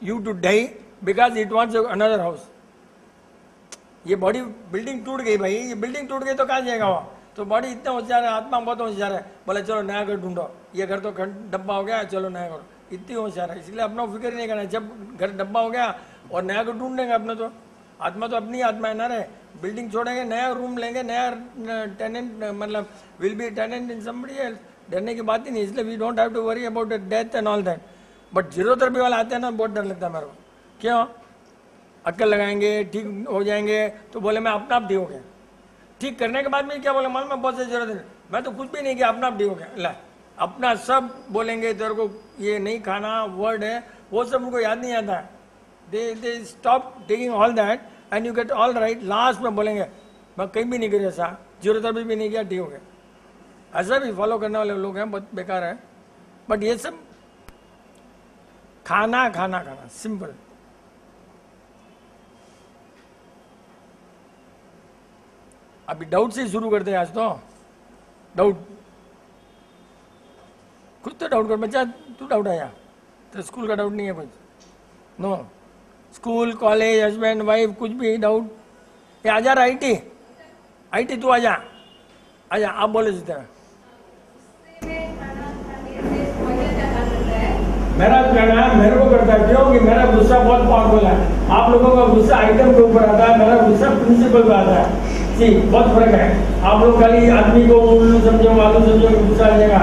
you to die because it wants another house. ये body building टूट गई भाई, ये बिल्डिंग टूट गई तो कहाँ जाएगा वो? तो बॉडी इतना होशियार है, आत्मा बहुत होशियार है, बोले चलो नया घर ढूंढो, ये घर तो डब्बा हो गया, चलो नया घर, इतनी होशियार है। इसलिए अपना फिक्र ही नहीं करना, जब घर डब्बा हो गया और नया घर ढूंढ लेंगे अपने। तो आत्मा तो अपनी आत्मा है ना रे, बिल्डिंग छोड़ेंगे, नया रूम लेंगे, नया टेनेंट, मतलब will be tenant in somebody else, डरने की बात ही नहीं। इसलिए we don't have to worry about death and all that. But zero therapy वाला आते हैं ना, बहुत डर लगता है मेरे को। क्यों? अक्कल लगाएंगे, ठीक हो जाएंगे, तो बोले मैं अपना आप ठीक हो गया। ठीक करने के बाद में क्या बोले मालूम, मैं बहुत से जरूरत है, मैं तो कुछ भी नहीं किया, अपना आप ठीक हो गया। ला अपना सब बोलेंगे, तेरे को ये नहीं खाना वर्ड है, वो सब उनको याद नहीं आता है। They stop taking all that and you get all right. Last में बोलेंगे मैं कहीं भी नहीं करी ऐसा, जीरोथेरेपी भी नहीं किया, ठीक हो गया। ऐसा भी फॉलो करने वाले लोग हैं, बहुत बेकार है। बट ये सब खाना खाना खाना सिंपल। अभी डाउट से ही शुरू करते हैं आज तो। डाउट खुद तो डाउट कर बच्चा, तू डाउट आया तो स्कूल का डाउट नहीं है कुछ? No, school college husband wife कुछ भी डाउट? ये आजा आईटी तू आजा आप बोले जीते हैं। मेरा कहना है मेरे को करता है, क्योंकि मेरा गुस्सा बहुत पावरफुल है। आप लोगों का गुस्सा आइटम के ऊपर आता है, मेरा गुस्सा प्रिंसिपल पे आता है। जी बहुत फर्क है। आप लोग खाली आदमी को उल्लू समझो, आलू समझो, गुस्सा आ जाएगा।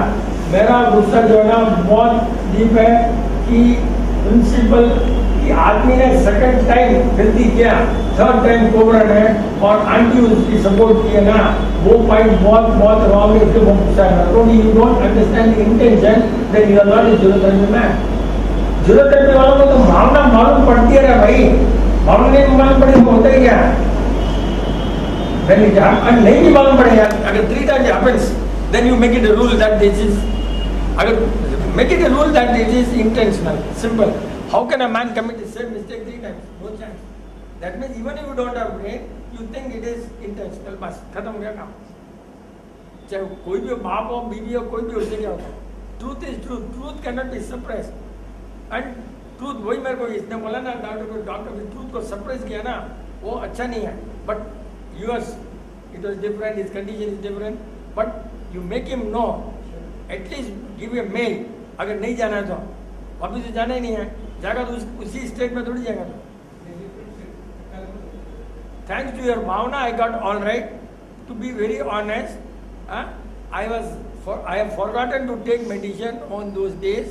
मेरा गुस्सा जो है ना बहुत डीप है कि प्रिंसिपल कि आदमी ने सेकंड टाइम गलती किया, थर्ड टाइम कोबरा है और आंटी उसकी सपोर्ट की है ना, वो पॉइंट बहुत रॉन्ग है। उसके बहुत गुस्सा है। You don't understand intention, then you are not a zero therapy man. Zero therapy वालों को तो भावना मालूम पड़ती है भाई, भावना नहीं मालूम पड़ी तो होता ही क्या? नहीं भी मालूम पड़ेगा, अगर 3 times happens, then you make it a rule that this is, make it a rule that it is intentional. Simple. How can a man commit the same mistake 3 times? No chance. That means even if you don't have brain, you think it is intentional. बस खत्म हो गया काम। चाहे कोई भी बाप हो, बीवी हो, कोई भी उससे क्या होता है? Truth is truth. Truth cannot be suppressed. And truth वही मेरे को इसने बोला ना, डॉक्टर ट्रूथ को सप्रेस किया ना, वो अच्छा नहीं है। But yours it was different, his condition is different, but you make him know, at least give a mail। अगर नहीं जाना है तो अभी तो जाना ही नहीं है, जाएगा तो उसी स्टेट में थोड़ी जाएगा। तो thanks to your Bhavna I got all right। To be very honest, I have forgotten to take medication on those days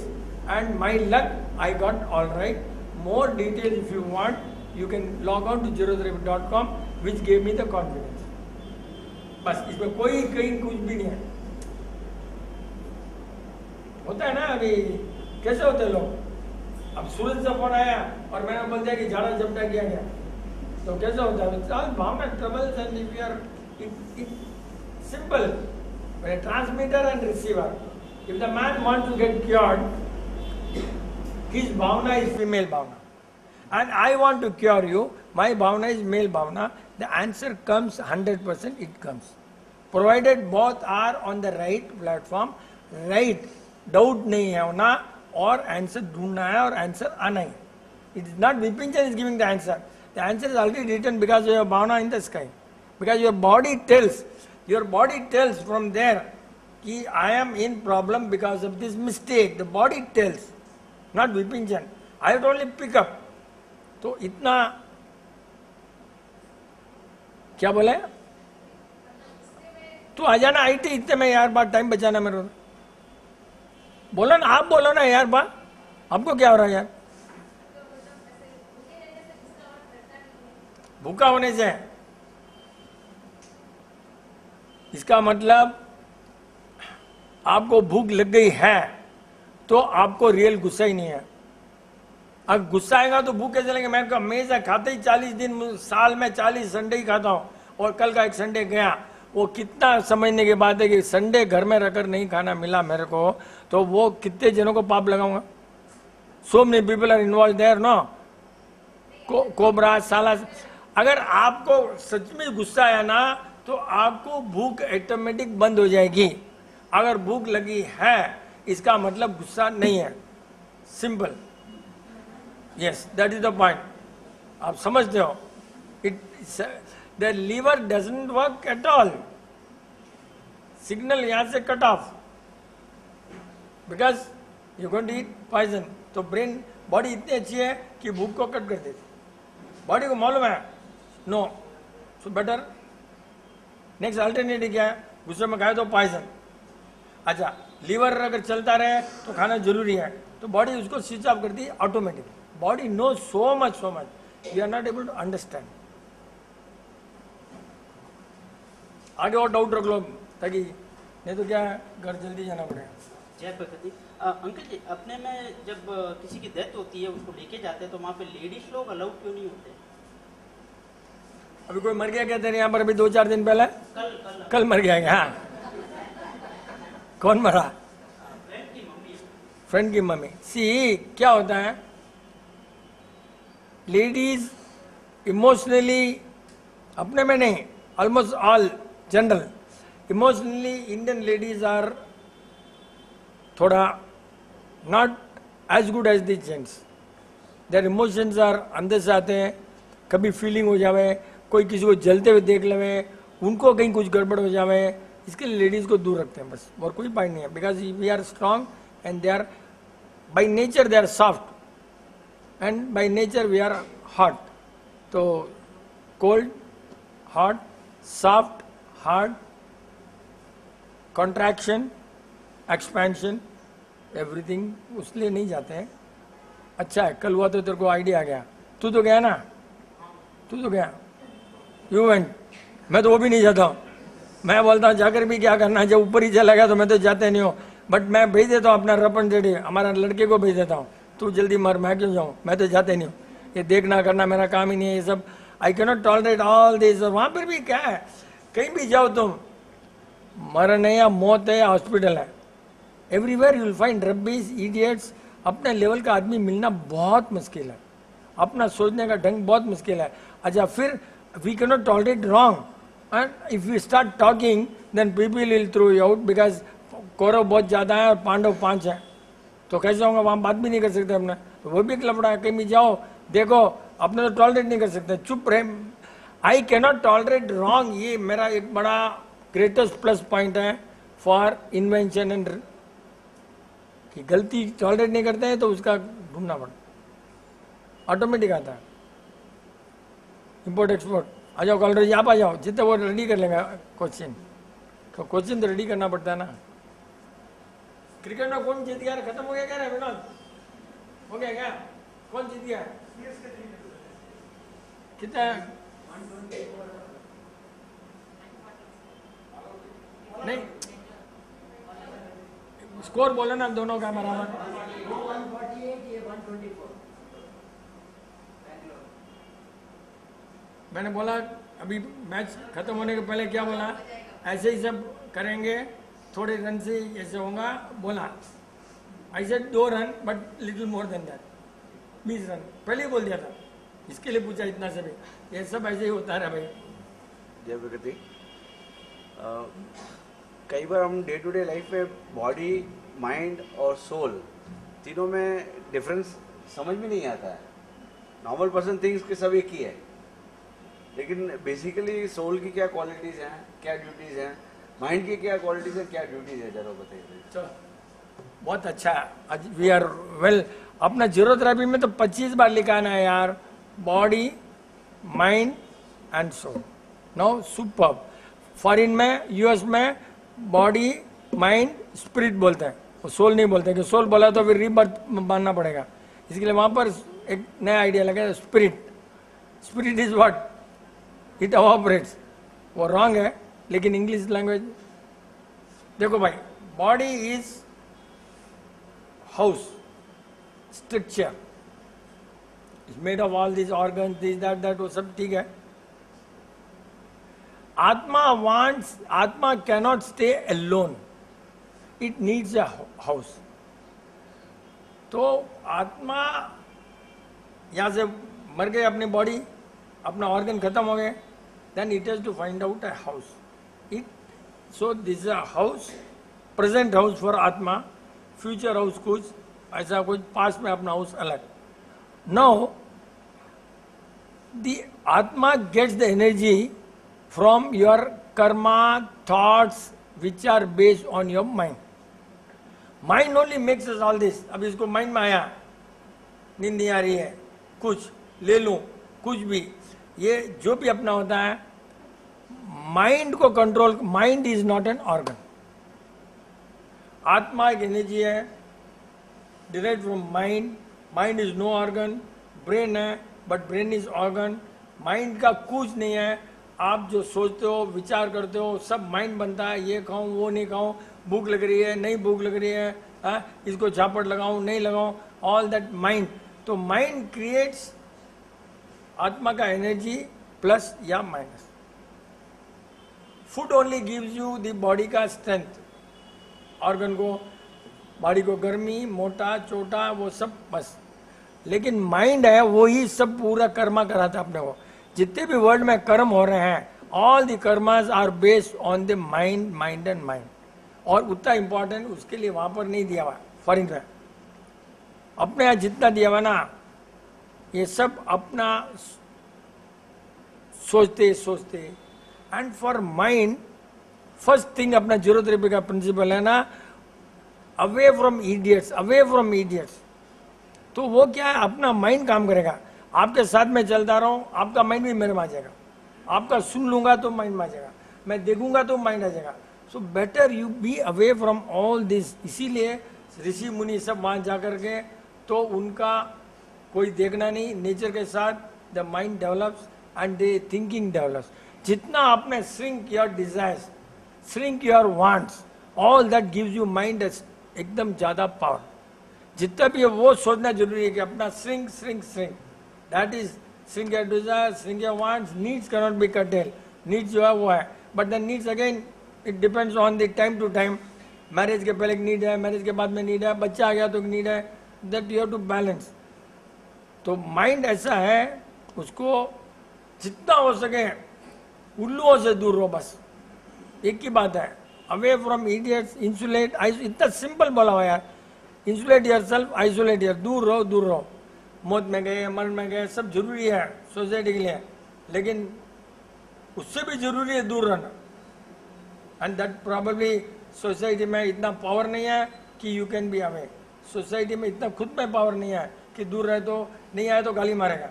and my luck I got all right। More details if you want, you can log on to zerotherapy.com, which gave me the confidence। बस इसमें कोई कहीं कुछ भी नहीं है। होता है ना, अभी कैसे होते हैं लोग? अब सूरज से फोन आया और मैंने बोल दिया कि झाड़ा झपटा किया गया, तो कैसे होता है? भावना troubles and if you are simple transmitter and receiver। if the man wants to get cured, his bhavana is female bhavana and I want to cure you, my bhavana is male bhavana, the answer comes 100%, it comes provided both are on the right platform, right doubt नहीं है होना और answer ढूंढना है और answer आना है। It is not Vipin Chand is giving the answer is already written because you have bhavana in the sky, because your body tells from there कि I am in problem because of this mistake। the body tells not Vipin Chand, I have only pickup. तो इतना क्या बोले, तू आ जाना IT इतने में यार, बात टाइम बचाना मेरे को। बोलो ना, आप बोलो ना यार, बा आपको क्या हो रहा है यार? भूखा होने से इसका मतलब आपको भूख लग गई है तो आपको रियल गुस्सा ही नहीं है। अगर गुस्सा आएगा तो भूख कैसे लगेगा? मैं हमेशा खाते ही 40 दिन, साल में 40 संडे ही खाता हूँ, और कल का एक संडे गया। वो कितना समझने की बात है कि संडे घर में रहकर नहीं खाना मिला मेरे को, तो वो कितने जनों को पाप लगाऊंगा? So many people are involve there no, cobra साला। अगर आपको सच में गुस्सा आया ना तो आपको भूख ऑटोमेटिक बंद हो जाएगी। अगर भूख लगी है इसका मतलब गुस्सा नहीं है, simple. Yes, that is the point. आप समझते हो? It the liver doesn't work at all, signal यहां से cut off, because you going to eat poison. तो ब्रेन, बॉडी इतनी अच्छी है कि भूख को कट कर देती। बॉडी को मालूम है no, so better next alternative क्या है? गुस्से में खाए तो पॉइजन। अच्छा, लीवर अगर चलता रहे तो खाना जरूरी है, तो बॉडी उसको स्विच ऑफ करती है automatic. Body no so much, we are not able to understand. आगे और डाउट रख लो, ताकि नहीं तो क्या है, घर जल्दी जाना पड़ेगा। जय प्रकृति। अंकल जी, अपने में जब किसी की डेथ होती है, उसको लेके जाते हैं, तो वहाँ पे लेडीज लोग अलाउड क्यों नहीं होते? अभी कोई मर गया क्या तेरे यहाँ पर? अभी 2-4 दिन पहले कल मर गया क्या? हाँ। कौन मरा? फ्रेंड की मम्मी। सी क्या होता है, लेडीज इमोशनली, अपने में नहीं, almost all general emotionally Indian ladies are थोड़ा not as good as the gents. Their emotions are अंदर से आते हैं, कभी फीलिंग हो जावे, कोई किसी को जलते हुए देख लेवे, उनको कहीं कुछ गड़बड़ हो जावे, इसके लिए लेडीज को दूर रखते हैं बस, और कोई पॉइंट नहीं है। Because we are strong and they are by nature they are soft and by nature we are hot. तो cold, hot, soft, hard, contraction, expansion, everything उसके लिए नहीं जाते हैं। अच्छा है, कल हुआ तो तेरे को आइडिया आ गया। तू तो गया ना, तू तो गया, यू वेंट। मैं तो वो भी नहीं जाता हूँ। मैं बोलता हूँ जाकर भी क्या करना है, जब ऊपर ही चला गया तो मैं तो जाते नहीं हूँ। बट मैं भेज देता हूँ अपना रपन जेडी, हमारा लड़के को भेज देता हूँ, तू जल्दी मर, मैं क्यों जाऊँ, मैं तो जाते नहीं हूँ। ये देखना करना मेरा काम ही नहीं है ये सब। आई can not tolerate all this. वहाँ पर भी क्या है, कहीं भी जाओ तुम, मरण है या मौत है या हॉस्पिटल है, everywhere you will find rabbis, idiots. अपने लेवल का आदमी मिलना बहुत मुश्किल है, अपना सोचने का ढंग बहुत मुश्किल है। अच्छा, फिर we can not tolerate wrong, and if you start talking then people will throw you out, because Kaurav बहुत ज़्यादा है और पांडव 5 हैं, तो कैसे होगा? वहाँ बात भी नहीं कर सकते अपने, तो वो भी एक लफड़ा है। कहीं भी जाओ देखो, अपने तो टॉलरेट नहीं कर सकते, चुप रहे। आई कैन नॉट टॉलरेट रॉन्ग, ये मेरा एक बड़ा ग्रेटेस्ट प्लस पॉइंट है फॉर इन्वेंशन एंड, कि गलती टॉलरेट नहीं करते हैं तो उसका ढूंढना पड़ता, ऑटोमेटिक आता है। इम्पोर्ट एक्सपोर्ट, आ जाओ कॉलर जी, आप आ जाओ, जितने वो रेडी कर लेंगे क्वेश्चन, तो क्वेश्चन तो रेडी करना पड़ता है ना। क्रिकेट में कौन जीत गया? खत्म हो गया क्या विनोद? हो गया क्या? कौन जीत गया? कितना? नहीं, स्कोर बोलो ना दोनों का बराबर। 148 ये 124। मैंने बोला अभी मैच खत्म होने के पहले क्या बोला, ऐसे ही सब करेंगे, थोड़े रन से ऐसे होगा बोला। I said 2 run but little more than that, 20 run पहले ही बोल दिया था, इसके लिए पूछा इतना से भी। ये सब ऐसे ही होता रहा भाई। जय प्रकृति। कई बार हम डे टू डे लाइफ में बॉडी, माइंड और सोल तीनों में डिफरेंस समझ में नहीं आता है। नॉर्मल पर्सन थिंक्स कि सब एक ही है, लेकिन बेसिकली सोल की क्या क्वालिटीज हैं, क्या ड्यूटीज हैं, माइंड की क्या क्वालिटीज हैं, क्या ड्यूटीज है, जरा बताइए। चलो, बहुत अच्छा, आज वी आर वेल। अपना जीरोथेरेपी में तो 25 बार लिखा है ना यार, body mind and soul. No super. Foreign में यूएस में बॉडी माइंड स्पिरिट बोलते हैं, वो सोल नहीं बोलते, कि सोल बोला तो फिर रीबर्थ मानना पड़ेगा। इसके लिए वहां पर एक नया आइडिया लगा, spirit. Spirit is what it operates. वो रॉन्ग है, लेकिन इंग्लिश लैंग्वेज देखो भाई, body is house structure, is made of all this organ this that वो सब ठीक है। आत्मा cannot stay alone, it needs a house. तो आत्मा यहां से मर गए, अपनी बॉडी अपना ऑर्गन खत्म हो गए, then it has to find out a house. It so this is a house, present house for आत्मा, फ्यूचर हाउस कुछ ऐसा, कुछ पास्ट में अपना हाउस अलग। नाउ द आत्मा gets the energy from your karma thoughts which are based on your mind. Mind only makes us all this. अब इसको माइंड में आया, नींद नहीं आ रही है, कुछ ले लूं, कुछ भी, ये जो भी अपना होता है माइंड को control. Mind is not an organ. आत्मा एक एनर्जी है derived from mind. Mind is no organ. Brain है but brain is organ. Mind का कुछ नहीं है। आप जो सोचते हो, विचार करते हो, सब माइंड बनता है। ये खाऊं, वो नहीं खाऊं, भूख लग रही है, नहीं भूख लग रही है, इसको झापट लगाऊं, नहीं लगाऊं, ऑल दैट माइंड। तो माइंड क्रिएट्स आत्मा का एनर्जी प्लस या minus. Food only gives you the body का स्ट्रेंथ, ऑर्गन को, बॉडी को गर्मी, मोटा छोटा वो सब बस। लेकिन माइंड है वो ही सब पूरा कर्मा कराता है अपने को। जितने भी वर्ल्ड में कर्म हो रहे हैं, all the karmas are based on the mind, mind and mind. और उतना इंपॉर्टेंट उसके लिए वहां पर नहीं दिया हुआ फॉरिन में। अपने यहाँ जितना दिया हुआ ना, ये सब अपना सोचते सोचते। And for mind first thing अपना जीरोथेरेपी का प्रिंसिपल है ना, away from idiots, away from idiots. तो वो क्या है, अपना माइंड काम करेगा। आपके साथ में चलता रहा हूं, आपका माइंड भी मेरे में आ जाएगा। आपका सुन लूंगा तो माइंड में आ जाएगा, मैं देखूंगा तो माइंड आ जाएगा। So better you be away from all this. इसीलिए ऋषि मुनि सब वहां जाकर के, तो उनका कोई देखना नहीं, नेचर के साथ the mind develops and the thinking develops. जितना आपने shrink your desires, shrink your wants, all that gives you mind एकदम ज्यादा पावर। जितना भी है वो सोचना जरूरी है कि अपना shrink shrink shrink, that is shrink your desire, shrink your wants. Needs cannot be curtail, needs जो है वो है, but the needs again it depends on the time to time. Marriage के पहले एक नीड है, मैरिज के बाद में नीड है, बच्चा आ गया तो एक नीड है, that you have to balance. तो माइंड ऐसा है, उसको जितना हो सके उल्लुओं से दूर रहो, बस एक ही बात है। अवे फ्रॉम इडियट्स, इंसुलेट, इतना सिंपल बोला हुआ यार, insulate your self, isolate your, दूर रहो दूर रहो। मौत में गए, मरण में गए, सब जरूरी है सोसाइटी के लिए, लेकिन उससे भी जरूरी है दूर रहना। एंड दैट प्रोबेबली सोसाइटी में इतना पावर नहीं है कि you can be away. Society में इतना खुद में पावर नहीं है कि दूर रहे तो, नहीं आए तो गाली मारेगा,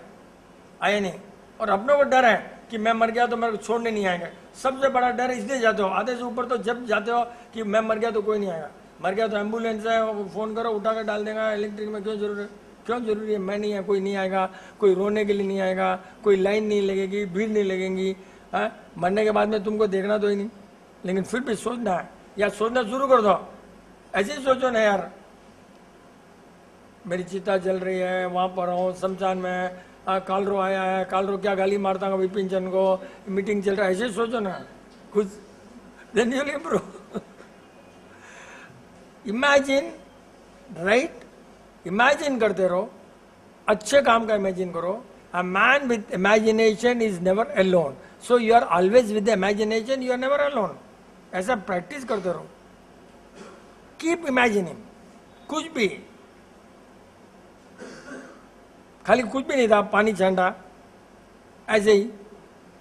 आए नहीं। और अपनों को डर है कि मैं मर गया तो मेरे को छोड़ने नहीं आएंगे। सबसे बड़ा डर इसलिए जाते हो, आधे से ऊपर तो जब जाते हो कि मैं मर गया तो कोई नहीं आएगा, मर गया तो एम्बुलेंस है, वो फोन करो उठा कर डाल देगा, इलेक्ट्रिक में क्यों जरूरी है, क्यों जरूरी है, मैं नहीं है, कोई नहीं आएगा, कोई रोने के लिए नहीं आएगा, कोई लाइन नहीं लगेगी, भीड़ नहीं लगेगी। मरने के बाद में तुमको देखना तो ही नहीं, लेकिन फिर भी सोचना है, या सोचना शुरू कर दो। ऐसे ही सोचो ना यार, मेरी चिता जल रही है, वहां पर हूँ शमशान में, कालरो आया है, कालरो क्या गाली मारता है विपिन चंद को, मीटिंग चल रहा है, ऐसे सोचो ना कुछ, then you improve. Imagine, right, imagine करते रहो, अच्छे काम का इमेजिन करो। A man with imagination is never alone, so you are always with imagination, you are never alone. ऐसा प्रैक्टिस करते रहो, कीप इमेजिनिंग। कुछ भी, खाली कुछ भी नहीं था, पानी छांटा, ऐसे ही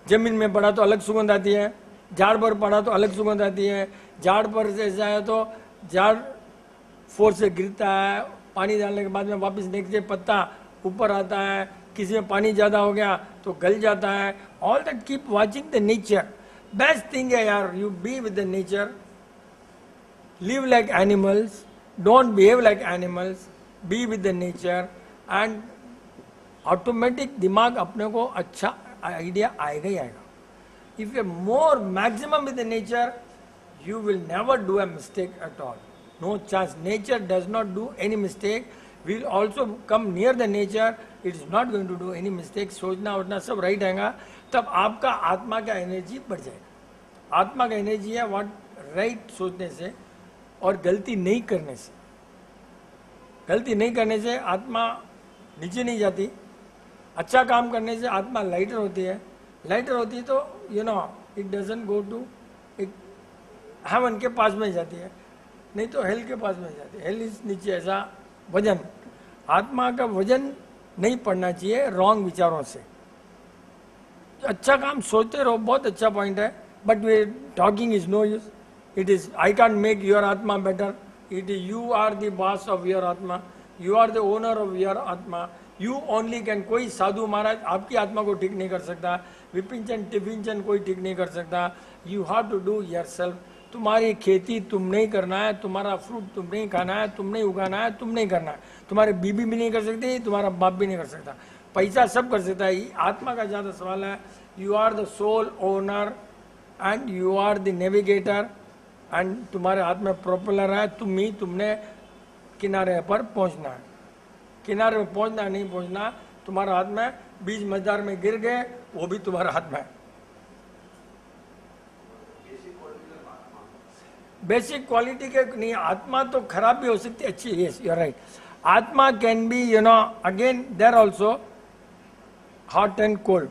जमीन में पड़ा तो अलग सुगंध आती है, झाड़ पर पड़ा तो अलग सुगंध आती है, झाड़ पर से ऐसा है तो झाड़ फोर्स से गिरता है, पानी डालने के बाद में वापस नेक्स्ट डे पत्ता ऊपर आता है, किसी में पानी ज़्यादा हो गया तो गल जाता है. All that keep watching the nature. Best thing है यार, you be with the nature, live like animals, don't behave like animals, be with the nature, and automatic दिमाग अपने को अच्छा आइडिया आएगा ही आएगा. If you are more maximum with the nature, you will never do a mistake at all. No chance. Nature does not do any mistake. We will also come near the nature. It is not going to do any mistake. सोचना उठना सब right आएगा, तब आपका आत्मा का energy बढ़ जाएगा. आत्मा का एनर्जी है व्हाट राइट सोचने से और गलती नहीं करने से. गलती नहीं करने से आत्मा नीचे नहीं जाती. अच्छा काम करने से आत्मा लाइटर होती है. लाइटर होती है तो you know it doesn't go to एक हेवन के पास में जाती है, नहीं तो हेल के पास में जाती है. हेल इज नीचे. ऐसा वजन, आत्मा का वजन नहीं पड़ना चाहिए रॉन्ग विचारों से. अच्छा काम सोचते रहो, बहुत अच्छा पॉइंट है, but we talking is no use. It is, I can't make your Atma better. It is, you are the boss of your Atma. You are the owner of your Atma. You only can. कोई साधु महाराज आपकी आत्मा को ठीक नहीं कर सकता. विपिंचन टिफिंचन कोई ठीक नहीं कर सकता. You have to do yourself. तुम्हारी खेती तुम नहीं करना है, तुम्हारा फ्रूट तुम नहीं खाना है, तुम नहीं उगाना है, तुम नहीं करना है. तुम्हारे बीबी भी नहीं कर सकती, तुम्हारा बाप भी नहीं कर सकता. पैसा सब कर सकता है. आत्मा का ज़्यादा सवाल है. You are the sole owner and you are the navigator. And तुम्हारे हाथ में प्रोपेलर है. तुमने किनारे पर पहुंचना है. किनारे में पहुंचना नहीं पहुंचना तुम्हारा हाथ में. बीज मझधार में गिर गए वो भी तुम्हारे हाथ में. बेसिक क्वालिटी के नहीं. आत्मा तो खराब भी हो सकती है, अच्छी. Yes you are right. आत्मा can be you know again there also hot and cold.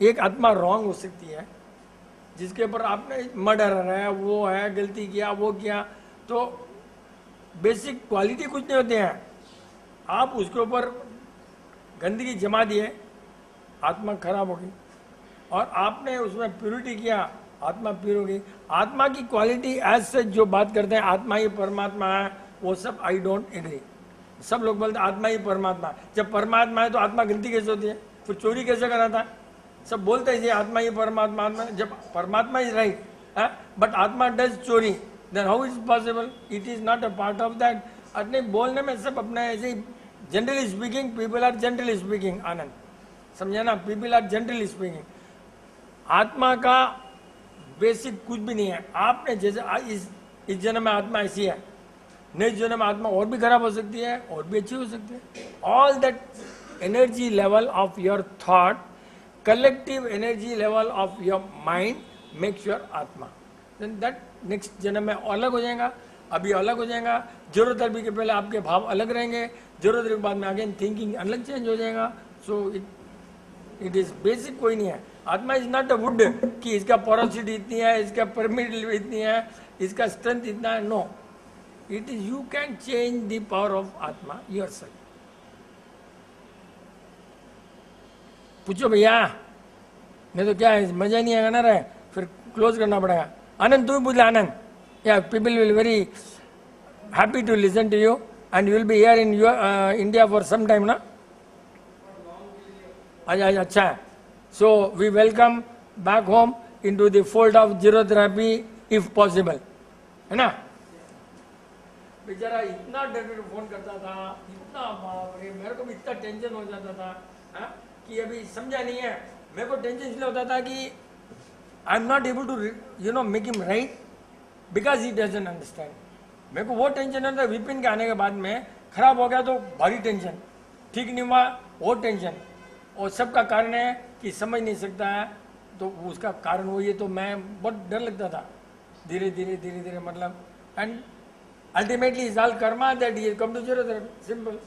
एक आत्मा रॉन्ग हो सकती है जिसके ऊपर आपने मर्डर है, वो है, गलती किया, वो किया, तो बेसिक क्वालिटी कुछ नहीं होते हैं. आप उसके ऊपर गंदगी जमा दिए, आत्मा खराब होगी. और आपने उसमें प्योरिटी किया, आत्मा प्योर होगी. आत्मा की क्वालिटी एज सच जो बात करते हैं आत्मा ही परमात्मा है, वो सब आई डोंट एग्री. सब लोग बोलते हैं आत्मा ही परमात्मा है. जब परमात्मा है तो आत्मा गलती कैसे होती है? फिर चोरी कैसे कराता है? सब बोलते हैं आत्मा ही परमात्मा. जब परमात्मा इज राइट बट आत्मा डज चोरी, then how is possible? It is not a part of that. अपने बोलने में सब अपने ऐसे ही generally speaking, people are generally speaking. Anand समझे ना, पीपल आर जनरली स्पीकिंग. आत्मा का बेसिक कुछ भी नहीं है. आपने जैसे इस जन्म में आत्मा ऐसी है, नेक्स्ट जन्म में आत्मा और भी खराब हो सकती है और भी अच्छी हो सकती है. All that energy level of your thought, collective energy level of your mind makes your atma. Then that next जन्म में अलग हो जाएगा, अभी अलग हो जाएगा. जरूरत अभी के पहले आपके भाव अलग रहेंगे, जरूरत के बाद में अगेन थिंकिंग अलग चेंज हो जाएगा. सो इट इज बेसिक कोई नहीं है. आत्मा इज नॉट अ वुड कि इसका पोरोसिटी इतनी है, इसका परमिटिविटी इतनी है, इसका स्ट्रेंथ इतना है. No, it is you can change the power of आत्मा योरसेल्फ. पूछो भैया, नहीं तो क्या है, मजा नहीं आएगा ना. रहे फिर क्लोज करना पड़ेगा. आनंद तू भी पूछ ले. आनंद, या people will very happy to listen to you and you will be here in India for some time ना. अच्छा है. So we welcome back home into the fold of zero therapy if possible, है ना. बेचारा इतना डर phone करता था, इतना बाप रे, मेरे को भी इतना टेंशन हो जाता था कि अभी समझा नहीं है. मेरे को टेंशन इसलिए होता था कि I am not able to you know make him right because he doesn't understand. मेरे को वो टेंशन होता. विपिन के आने के बाद में खराब हो गया तो भारी टेंशन, ठीक नहीं हुआ वो टेंशन. और सबका कारण है कि समझ नहीं सकता है, तो उसका कारण वो ये. तो मैं बहुत डर लगता था. धीरे धीरे मतलब and ultimately is all karma that he come to zero therapy. Simple.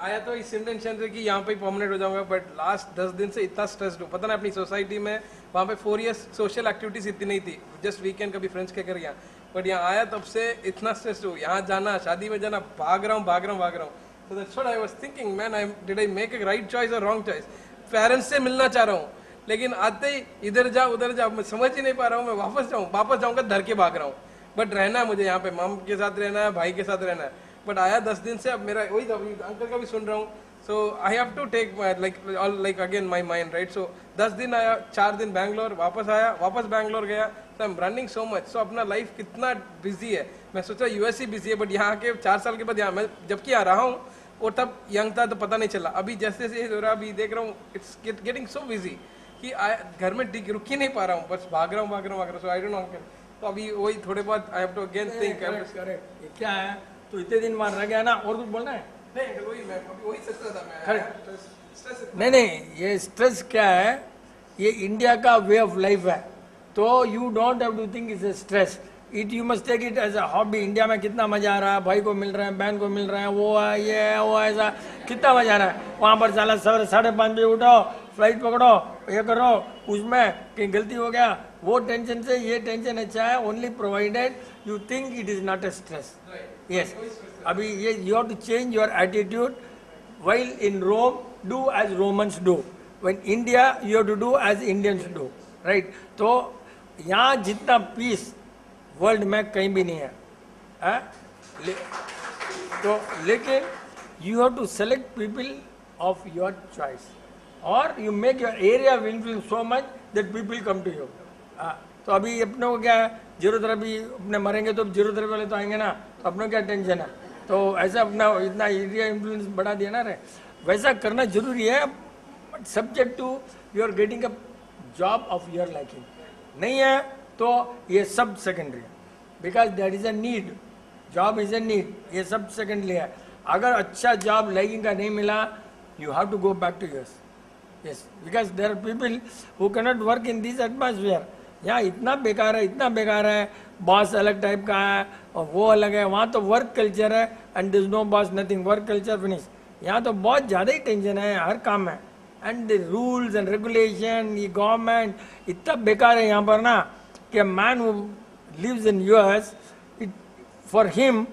आया तो इस इंटेंशन से कि यहाँ पे परमानेंट हो जाऊंगा, बट लास्ट 10 दिन से इतना स्ट्रेस्ड हूँ. पता ना, अपनी सोसाइटी में वहाँ पे 4 years सोशल एक्टिविटीज इतनी नहीं थी. जस्ट वीकेंड कभी फ्रेंड्स के घर गया, बट यहाँ आया तब से इतना स्ट्रेस्ड हूँ. यहाँ जाना, शादी में जाना, भाग रहा हूँ. So that's what I was thinking, man. Did I make a right choice or wrong choice? Parents से मिलना चाह रहा हूँ, लेकिन आते ही इधर जा उधर जा, मैं समझ ही नहीं पा रहा हूँ. मैं वापस जाऊँगा धर के भाग रहा हूँ. बट रहना है मुझे यहाँ पे, मम के साथ रहना है, भाई के साथ रहना है। बट आया 10 दिन से, अब मेरा वही था, अंकल का भी सुन रहा हूँ। So I have to take like again my mind, right. So 10 दिन आया, 4 दिन बैंगलोर, वापस आया, वापस बैंगलोर गया। So I am running so much. So अपना लाइफ कितना बिजी है। मैं सोचा यूएस ही बिजी है, बट यहाँ के 4 साल के बाद यहाँ मैं जबकि आ रहा हूँ, और तब यंग था तो पता नहीं चला। अभी जैसे जैसे हो रहा, अभी देख रहा हूँ इट्स गेटिंग सो बिजी कि घर में रुक ही नहीं पा रहा हूँ, बस भाग रहा हूँ। So I don't know uncle, तो अभी वही थोड़े बहुत I have to again think. ये क्या है, तो इतने दिन वहां रह गया ना, और कुछ बोलना है? नहीं अंकल, वही मैं अभी वही सोच रहा था मैं। Correct. स्ट्रेस नहीं, ये स्ट्रेस क्या है, ये इंडिया का वे ऑफ लाइफ है। तो you don't have to think it's a stress, it you must take it as a hobby. India में कितना मजा आ रहा है, भाई को मिल रहे हैं, बहन को मिल रहे हैं, वो है ये है वो है, ऐसा कितना मजा आ रहा है। वहाँ पर साला 5:30 बजे उठो, फ्लाइट पकड़ो, ये करो, उसमें कहीं गलती हो गया, वो टेंशन से ये टेंशन अच्छा है, only provided you think it is not a stress. Yes, अभी ये you have to change your attitude. while in Rome, do as Romans do. When India, you have to do as Indians do, right? तो यहाँ जितना piece world में कहीं भी नहीं है, तो लेकिन you have to select people of your choice, or you make your area of influence so much that people come to you. तो अभी अपनों को क्या है, जीरो थेरेपी अपने मरेंगे तो जीरो थेरेपी वाले तो आएंगे ना, तो अपनों क्या टेंशन है। तो ऐसा अपना इतना एरिया इन्फ्लुएंस बढ़ा दिया ना रे, वैसा करना जरूरी है, but subject to you are getting a job of your liking. नहीं है तो ये सब सेकेंडरी है, because that is a need, job is a need, ये सब सेकेंडरी है। अगर अच्छा जॉब लाइकिंग का नहीं मिला, you have to go back to US. Yes, because there are people who can not work in this atmosphere. यहाँ इतना बेकार है, इतना बेकार है, बॉस अलग टाइप का है और वो अलग है। वहाँ तो वर्क कल्चर है and this no boss nothing, work culture finish. यहाँ तो बहुत ज़्यादा ही टेंशन है हर काम में, and the rules and regulation, ये गवर्नमेंट इतना बेकार है यहाँ पर ना कि man who lives in US, it for him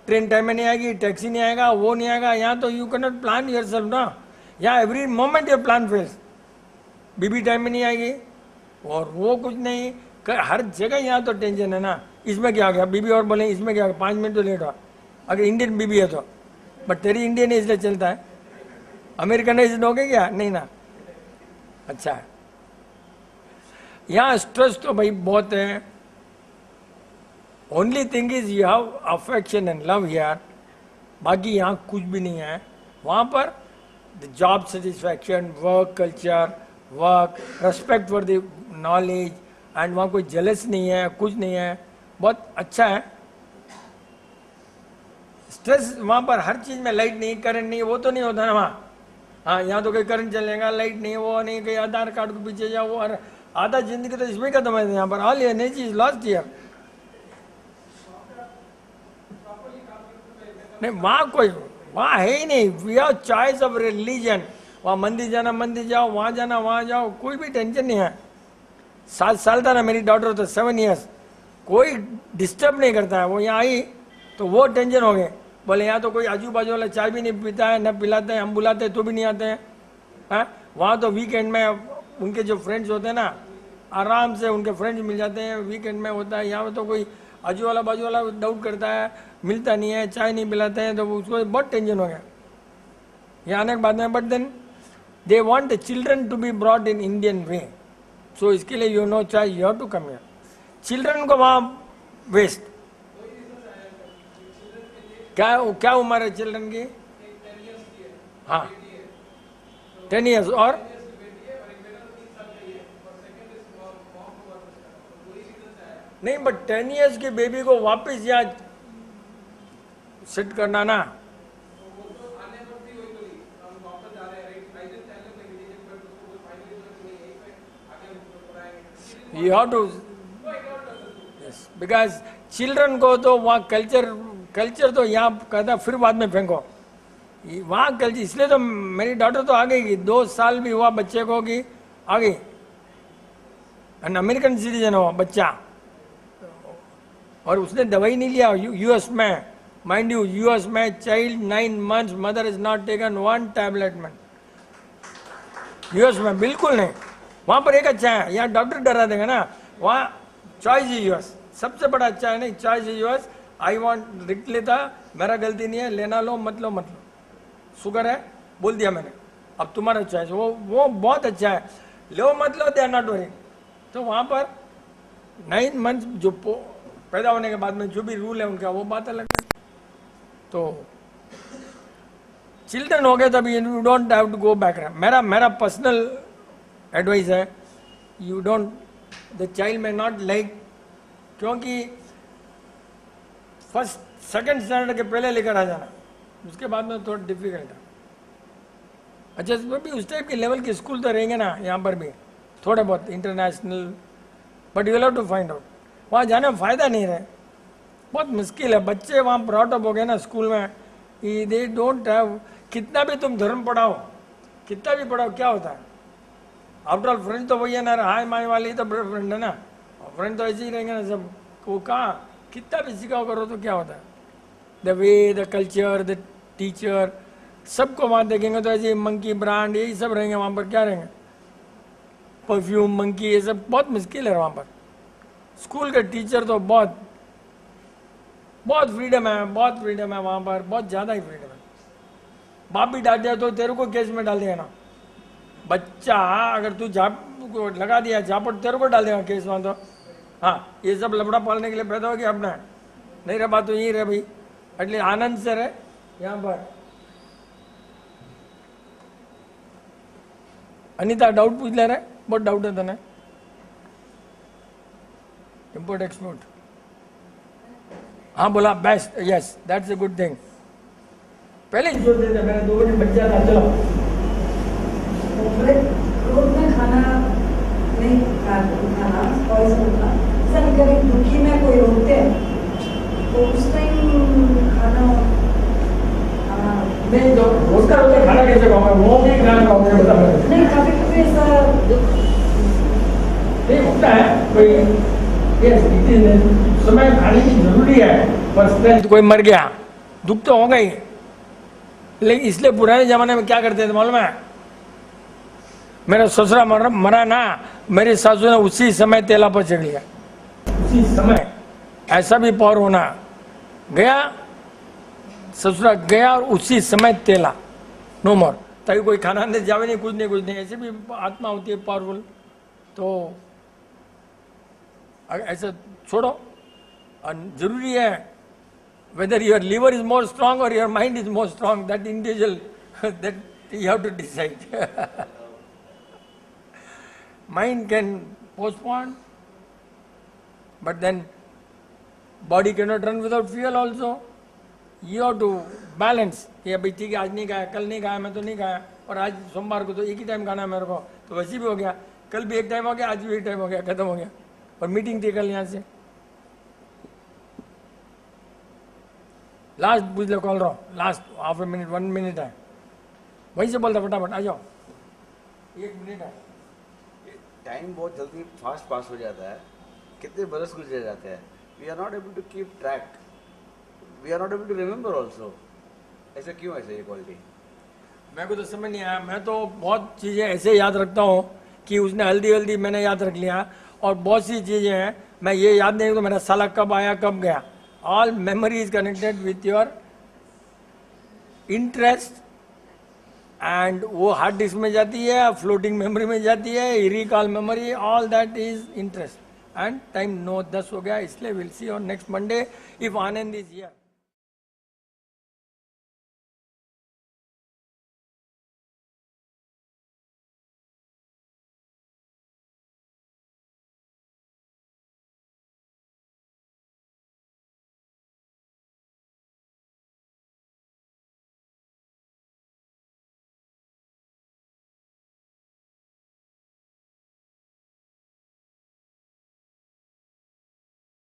train time में नहीं आएगी, टैक्सी नहीं आएगा, वो नहीं आएगा। यहाँ तो you can not plan yourself ना, यहाँ every moment your plan fails. बीबी टाइम में नहीं आएगी और वो कुछ नहीं, हर जगह यहाँ तो टेंशन है ना। इसमें क्या हो गया, बीबी और बोले इसमें क्या हो गया, 5 मिनट तो लेट हुआ, अगर इंडियन बीबी है तो, बट तेरी इंडियन है इसलिए चलता है, अमेरिकन है इसलिए हो गया क्या, नहीं ना। अच्छा है, यहाँ स्ट्रेस तो भाई बहुत है। Only thing is you have affection and love here, बाकी यहाँ कुछ भी नहीं है। वहाँ पर the job satisfaction, work culture, work respect for the knowledge, and वहाँ कोई जेलस नहीं है, कुछ नहीं है, बहुत अच्छा है। स्ट्रेस वहाँ पर हर चीज़ में, लाइट नहीं, करंट नहीं, वो तो नहीं होता ना वहाँ। हाँ, यहाँ तो कोई करंट चलेगा, लाइट नहीं, वो नहीं, कहीं आधार कार्ड को पीछे जाओ, वो आधा जिंदगी तो इसमें खत्म है यहाँ पर। ऑल ये नहीं चीज लॉस्ट हियर। नहीं, वहाँ है ही नहीं। We have choice of religion, वहाँ मंदिर जाना मंदिर जाओ, वहाँ जाना वहाँ जाओ, कोई भी टेंशन नहीं है। 7 साल था ना मेरी डॉटर, तो 7 इयर्स कोई डिस्टर्ब नहीं करता है। वो यहाँ आई तो वो टेंशन हो गए, बोले यहाँ तो कोई आजू बाजू वाला चाय भी नहीं पीता है, न पिलाते हैं, हम बुलाते हैं तो भी नहीं आते हैं। हाँ, वहाँ तो वीकेंड में उनके जो फ्रेंड्स होते हैं ना, आराम से उनके फ्रेंड्स मिल जाते हैं, वीकेंड में होता है। यहाँ तो कोई आजू वाला बाजू वाला डाउट करता है, मिलता नहीं है, चाय नहीं पिलाते हैं, तो उसको बहुत टेंशन हो गया। यहाँ आने के बाद में, but then they want the children to be brought in Indian way, so इसके लिए you know chai, you have to come here. Children को वहाँ वेस्ट, क्या उम्र है चिल्ड्रन की? हाँ, 10 इयर्स। और नहीं, बट 10 इयर्स की बेबी को वापस यहाँ सेट करना ना, you have to, yes, because children को तो वहाँ कल्चर तो यहाँ कहता फिर बाद में फेंको, वहाँ कल्चर। इसलिए तो मेरी डॉटर तो आ गई, 2 साल भी हुआ बच्चे को कि आ गई, एन अमेरिकन सिटीजन हुआ बच्चा, और उसने दवाई नहीं लिया यूएस में। माइंड यू, यूएस में child 9 months mother is not taken 1 tablet में, यूएस में बिल्कुल नहीं। वहाँ पर एक अच्छा है, यहाँ डॉक्टर डरा देगा ना, वहाँ चॉइस है यूएस। सबसे बड़ा अच्छा है नहीं, choice is yours, I want लिख लेता, मेरा गलती नहीं है, लेना लो मत लो मत लो, शुगर है बोल दिया मैंने, अब तुम्हारा चॉइस, वो बहुत अच्छा है, लो मत लो, दे आर नॉट वरी। तो वहां पर 9 मंथ जो पैदा होने के बाद में जो भी रूल है उनका वो बात अलग है। तो चिल्ड्रन हो गए तब you don't have to go back. मेरा पर्सनल एडवाइस है, यू डोंट, द चाइल्ड में नॉट लाइक, क्योंकि फर्स्ट सेकंड स्टैंडर्ड के पहले लेकर आ जाना, उसके बाद में थोड़ा डिफिकल्ट है। अच्छा इसमें भी उस टाइप के लेवल के स्कूल तो रहेंगे ना यहाँ पर भी थोड़े बहुत international, but you have to find out, वहाँ जाने में फ़ायदा नहीं रहे, बहुत मुश्किल है। बच्चे वहाँ ब्रॉट अप हो गए ना स्कूल में, दे डोंट हैव, कितना भी तुम धर्म पढ़ाओ, कितना भी पढ़ाओ, क्या होता है, आफ्टर ऑल फ्रेंड तो वही है ना, हाय माई वाली तो फ्रेंड है ना, फ्रेंड तो ऐसे ही रहेंगे ना सब, वो कहाँ कितना भी सिखाओ करो तो क्या होता है, the way, the culture, the teacher, सबको वहाँ देखेंगे तो ऐसे मंकी ब्रांड यही सब रहेंगे वहाँ पर, क्या रहेंगे, परफ्यूम मंकी, ये सब बहुत मुश्किल है वहाँ पर। स्कूल के टीचर तो बहुत फ्रीडम है, बहुत फ्रीडम है वहाँ पर, बहुत ज़्यादा ही फ्रीडम है। बाप भी डाल दिया तो तेरे को केस में डाल देगा ना, बच्चा अगर तू लगा दिया झापट तेरे को डाल देगा केस में, तो हाँ ये सब लफड़ा पालने के लिए पैदा हो गया अपना, नहीं रहा बात तो यही रहे भाई, एटलीस्ट आनंद से रहे यहाँ पर। अनिता डाउट पूछ ले रहे, बहुत डाउट है तने, इम्पोर्ट एक्सपोर्ट, हाँ बोला best, yes that's a good thing, पहले ही जोर देते मैंने 2 बजे बच्चा था, चलो रोज में खाना नहीं खाना पॉइजन होता, सर कभी दुखी में कोई रोकते हैं तो उस टाइम खाना नहीं, तो रोज का रोज खाना कैसे खाऊंगा, वो भी खाना खाऊंगा बता रहे नहीं, कभी कभी ऐसा नहीं होता है कोई, समय खाने की जरूरी है, पर कोई मर गया दुख तो होगा ही, लेकिन इसलिए पुराने जमाने में क्या करते थे मालूम है, मेरा ससुरा मरा ना, मेरी सासू ने उसी समय तेला पर चढ़ लिया, उसी समय, ऐसा भी पावर होना, गया ससुरा गया और उसी समय तेला, नो मोर, तभी कोई खाना अंदर जावे नहीं, कुछ नहीं, ऐसे भी आत्मा होती है पावरफुल, तो ऐसा छोड़ो। और जरूरी है whether your liver is more strong or your mind is more strong, that individual that you have to decide. Mind can postpone, but then body cannot run without fuel also. You have to balance, ये भाई ठीक है आज नहीं खाया, कल नहीं खाया, मैं तो नहीं खाया, और आज सोमवार को तो एक ही टाइम खाना है मेरे को, तो वैसे भी हो गया, कल भी एक टाइम हो गया, आज भी एक टाइम हो गया, खत्म हो गया, और मीटिंग थी कल यहाँ से। लास्ट पूछ लो, कॉल रहा हूँ, last half a minute, 1 minute है, वहीं से बोलता फटाफट आ जाओ, 1 मिनट है। टाइम बहुत जल्दी फास्ट पास हो जाता है, कितने बरस गुजर जाते हैं, we are not able to keep track, we are not able to remember also, ऐसा क्यों, ऐसे ये क्वालिटी मेरे को तो समझ नहीं आया, मैं तो बहुत चीज़ें ऐसे याद रखता हूँ कि उसने हल्दी मैंने याद रख लिया, और बहुत सी चीज़ें हैं मैं ये याद नहीं, तो मेरा साला कब आया कब गया, all memory is connected with your interest, and वो हार्ड डिस्क में जाती है, फ्लोटिंग मेमोरी में जाती है, recall memory, all that is interest, and time 9:10 हो गया, इसलिए will see on next Monday if Anand is here.